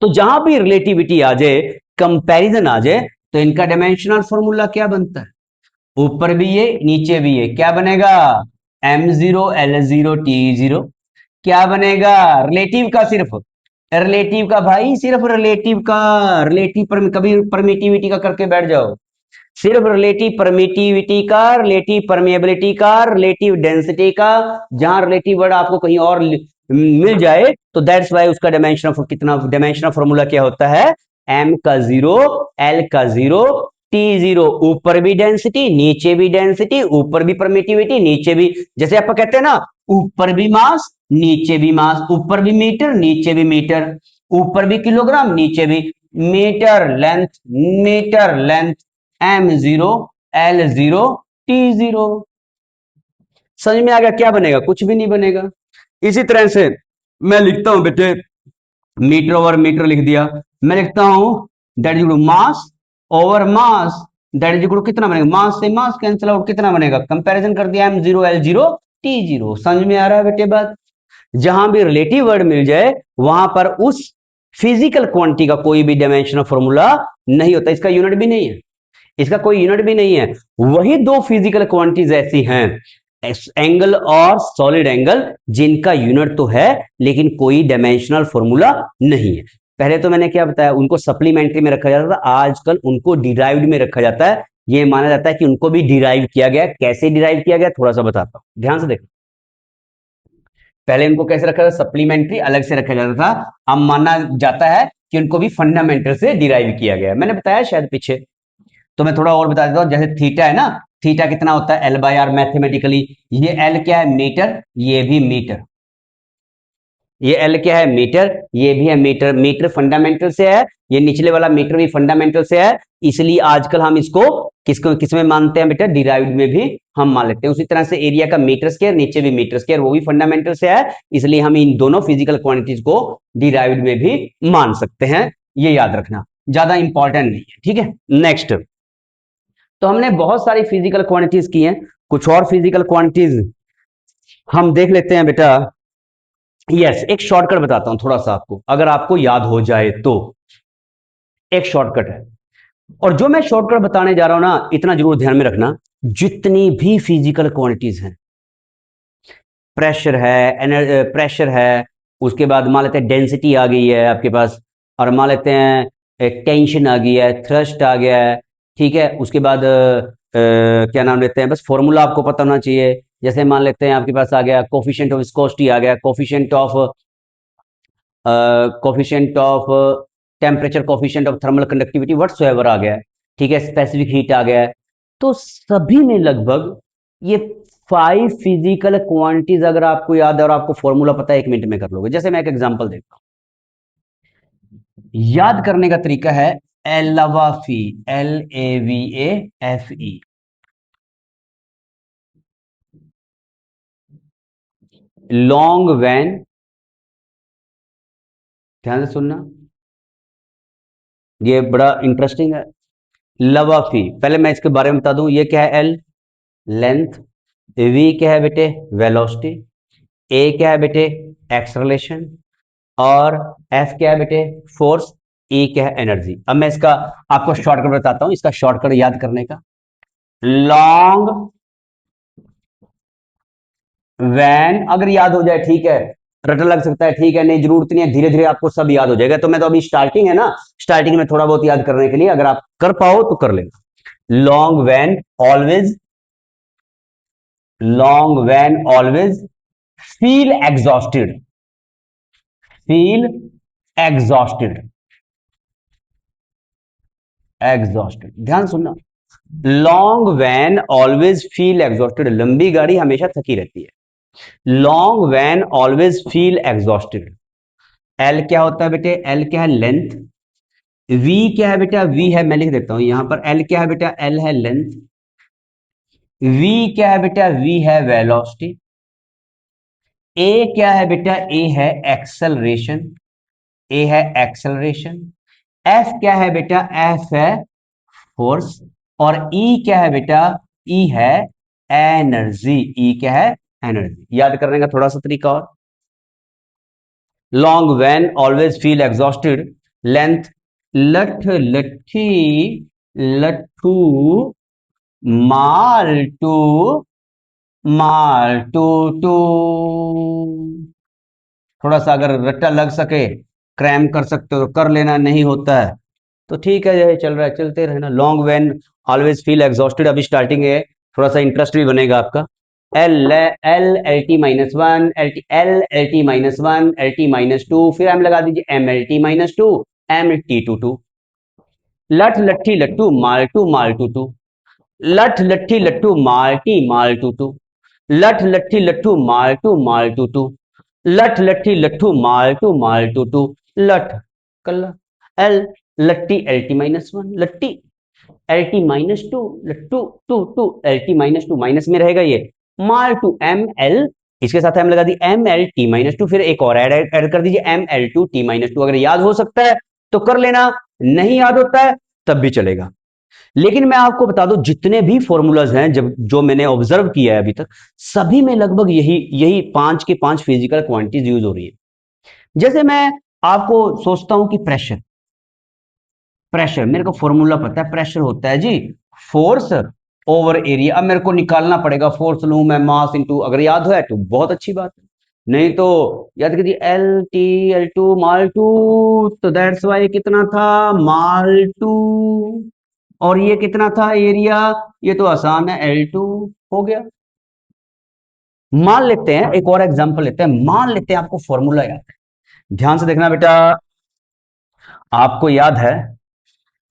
तो जहां भी रिलेटिविटी आ जाए, कंपैरिजन आ जाए, तो इनका डायमेंशनल फॉर्मूला क्या बनता है, ऊपर भी ये नीचे भी ये क्या बनेगा, m0 l0 t0, क्या बनेगा, रिलेटिव का सिर्फ, रिलेटिव का भाई, सिर्फ रिलेटिव का, रिलेटिव पर कभी परमिटिविटी का करके बैठ जाओ, सिर्फ रिलेटिव परमिटिविटी का, रिलेटिव परमिएबिलिटी का, रिलेटिव डेंसिटी का, जहां रिलेटिव वर्ड आपको कहीं और मिल जाए तो दैट्स वाई उसका डायमेंशन ऑफ कितना, डायमेंशन फॉर्मूला क्या होता है, m का 0 l का 0 t0, ऊपर भी डेंसिटी नीचे भी डेंसिटी, ऊपर भी परमिटिविटी नीचे भी, जैसे आप कहते हैं ना, ऊपर भी मास नीचे भी मास, ऊपर भी मीटर नीचे भी मीटर, ऊपर भी किलोग्राम नीचे भी metre length m0 l0 t0, समझ में आ गया, क्या बनेगा, कुछ भी नहीं बनेगा। इसी तरह से मैं लिखता हूं बेटे, मीटर ओवर मीटर लिख दिया, मैं लिखता हूं that is equal mass over mass, that is equal कितना बनेगा, मास से मास कैंसिल आउट, कितना बनेगा, कंपैरिजन कर दिया m0 l0 t0, समझ में आ रहा है बेटे बात। जहां भी रिलेटिव वर्ड मिल जाए वहां पर उस फिजिकल क्वांटिटी का कोई भी डायमेंशनल फॉर्मूला नहीं होता, इसका यूनिट भी नहीं है, इसका कोई यूनिट भी नहीं है। वही दो फिजिकल क्वांटिटीज ऐसी हैं, एंगल और सॉलिड एंगल, जिनका यूनिट तो है लेकिन कोई डायमेंशनल फॉर्मूला नहीं है। पहले तो मैंने क्या बताया, उनको सप्लीमेंट्री में रखा जाता था, आजकल उनको डिराइव्ड में रखा जाता है, ये माना जाता है कि उनको भी डिराइव किया गया। कैसे डिराइव किया गया थोड़ा सा बताता हूं, ध्यान से देखो। पहले इनको कैसे रखा था, सप्लीमेंट्री अलग से रखा जाता था, अब माना जाता है कि उनको भी फंडामेंटल से डिराइव किया गया, मैंने बताया शायद पीछे। तो मैं थोड़ा और बता देता हूं, जैसे थीटा है ना, थीटा कितना होता है, एल बाई आर मैथमेटिकली, ये एल क्या है, मीटर, ये भी मीटर, ये एल क्या है, मीटर, ये भी है मीटर, मीटर फंडामेंटल से है, ये निचले वाला मीटर भी फंडामेंटल से है, इसलिए आजकल हम इसको किसको किसमें मानते हैं बेटा, डिराइव्ड में भी हम मान लेते हैं। उसी तरह से एरिया का मीटर स्क्वायर, नीचे भी मीटर स्क्वायर, वो भी फंडामेंटल से है, इसलिए हम इन दोनों फिजिकल क्वांटिटीज को डिराइव्ड में भी मान सकते हैं, ये याद रखना, ज्यादा इंपॉर्टेंट नहीं है, ठीक है। नेक्स्ट, तो हमने बहुत सारी फिजिकल क्वांटिटीज की हैं, कुछ और फिजिकल क्वांटिटीज हम देख लेते हैं बेटा। यस, एक शॉर्टकट बताता हूं थोड़ा सा आपको, अगर आपको याद हो जाए तो, एक शॉर्टकट है, और जो मैं शॉर्टकट बताने जा रहा हूं ना, इतना जरूर ध्यान में रखना, जितनी भी फिजिकल क्वांटिटीज हैं, प्रेशर है, प्रेशर है, उसके बाद मान लेते हैं डेंसिटी आ गई है आपके पास, और मान लेते हैं टेंशन आ गई है, थ्रस्ट आ गया है, ठीक है, उसके बाद क्या नाम लेते हैं, बस फॉर्मूला आपको पता होना चाहिए, जैसे मान लेते हैं आपके पास आ गया कोफिशिएंट ऑफ विस्कोसिटी, आ गया coefficient of temperature, coefficient of thermal conductivity, whatsoever आ गया, ठीक है, स्पेसिफिक हीट आ गया है। तो सभी में लगभग ये 5 फिजिकल क्वांटिटीज अगर आपको याद है और आपको फॉर्मूला पता है 1 मिनट में कर लोगे। जैसे मैं एक एग्जांपल देता हूं, याद करने का तरीका है एलवाफी, LAVAFE, लॉन्ग वैन, ध्यान से सुनना, ये बड़ा इंटरेस्टिंग है। लवाफी, पहले मैं इसके बारे में बता दूं, ये क्या है, एल लेंथ, वी क्या है बेटे वेलोसिटी, ए क्या है बेटे एक्सेलरेशन, और एफ क्या है बेटे फोर्स, ई क्या है एनर्जी। अब मैं इसका आपको शॉर्टकट बताता हूं, इसका शॉर्टकट याद करने का, लॉन्ग वैन, अगर याद हो जाए ठीक है, रटा लग सकता है ठीक है, नहीं जरूरत नहीं है, धीरे धीरे आपको सब याद हो जाएगा। तो मैं तो अभी स्टार्टिंग है ना, स्टार्टिंग में थोड़ा बहुत याद करने के लिए अगर आप कर पाओ तो कर लेना। Long van always, long van always feel exhausted, feel exhausted, exhausted, ध्यान सुनना, long van always feel exhausted, लंबी गाड़ी हमेशा थकी रहती है। Long van always feel exhausted. L क्या होता है बेटे, एल क्या है लेंथ, वी क्या है बेटा, वी है, मैं लिख देता हूं यहां पर, एल क्या है बेटा, एल है लेंथ, वी क्या है बेटा, वी है वेलोसिटी, ए क्या है बेटा, ए है एक्सेलरेशन, ए है एक्सेलरेशन, एफ क्या है बेटा, एफ है फोर्स, और ई क्या है बेटा, ई है एनर्जी, ई क्या है एनर्जी। याद करने का थोड़ा सा तरीका और, long van always feel exhausted, length लठ लठी लट्ठू माल्टू माल्टू टू, थोड़ा सा अगर रट्टा लग सके, क्रैम कर सकते हो तो कर लेना, नहीं होता है तो ठीक है, ये चल रहा है चलते रहना। Long van always feel exhausted, अभी स्टार्टिंग है, थोड़ा सा इंटरेस्ट भी बनेगा आपका। L L L T minus one, L T minus one, L T minus two, फिर एम लगा दीजिए, M L T minus two, M T two two, लठ लट्ठी लट्टू माल्टू माल्टू टू, लठ लट्ठी लट्टू माल्टी माल्टू टू, लठ लट्ठी लट्ठू माल्टू माल्टू टू, लठ लट्ठी लट्ठू माल्टू माल्टू टू, लठ कल्ला, एल लट्टी एल टी माइनस वन, लट्टी एल टी माइनस टू, लट्टू two two L T minus two, minus में रहेगा ये, माल टू एम एल, इसके साथ एम लगा दी, M L T minus two, फिर एक और ऐड कर दीजिए, M L two T minus two. अगर याद हो सकता है तो कर लेना, नहीं याद होता है तब भी चलेगा। लेकिन मैं आपको बता दूं, जितने भी फॉर्मूलाज हैं जब जो मैंने ऑब्जर्व किया है अभी तक, सभी में लगभग यही यही 5 के 5 फिजिकल क्वांटिटीज यूज हो रही है। जैसे मैं आपको सोचता हूं कि प्रेशर, प्रेशर मेरे को फॉर्मूला पता है, प्रेशर होता है जी फोर्स ओवर एरिया। अब मेरे को निकालना पड़ेगा, फोर्स लूं मैं मास इनटू, अगर याद है तो बहुत अच्छी बात है, नहीं तो याद कीजिए, एल टू माल टू, तो दैट्स वाई कितना था माल टू, और ये कितना था एरिया, ये तो आसान है L2 हो गया। मान लेते हैं एक और एग्जांपल लेते हैं, मान लेते हैं आपको फॉर्मूला याद है, ध्यान से देखना बेटा, आपको याद है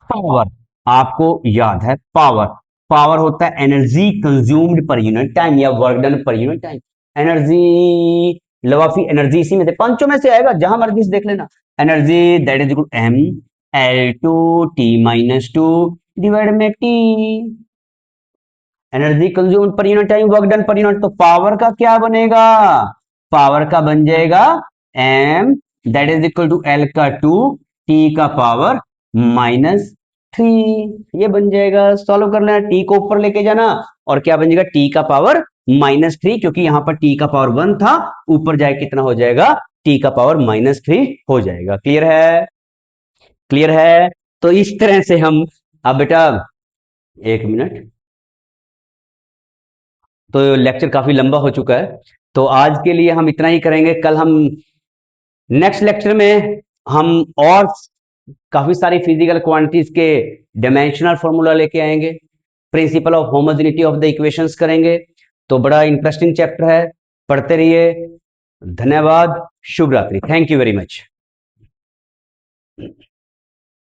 पावर, आपको याद है पावर, पावर होता है energy consumed per unit time या work done per unit time. Energy, लवाफी एनर्जी इसी में से पांचों में से आएगा, जहां मर्जी से देख लेना। Energy that is equal M L two T minus two divide में T, energy consume per unit time, work done per unit, तो पावर का क्या बनेगा, पावर का बन जाएगा M that is equal to L का टू, टी का पावर माइनस थ्री, ये बन जाएगा। सॉल्व कर लेना, टी को ऊपर लेके जाना, और क्या बन जाएगा, टी का पावर माइनस थ्री, क्योंकि यहां पर टी का पावर वन था, ऊपर जाए कितना हो जाएगा, टी का पावर माइनस थ्री हो जाएगा। क्लियर है, क्लियर है। तो इस तरह से हम, अब बेटा 1 मिनट, तो लेक्चर काफी लंबा हो चुका है, तो आज के लिए हम इतना ही करेंगे। कल हम नेक्स्ट लेक्चर में हम और काफी सारी फिजिकल क्वांटिटीज के डायमेंशनल फॉर्मूला लेके आएंगे, principle of homogeneity of the equations करेंगे। तो बड़ा इंटरेस्टिंग चैप्टर है, पढ़ते रहिए। धन्यवाद, शुभ रात्रि, थैंक यू वेरी मच।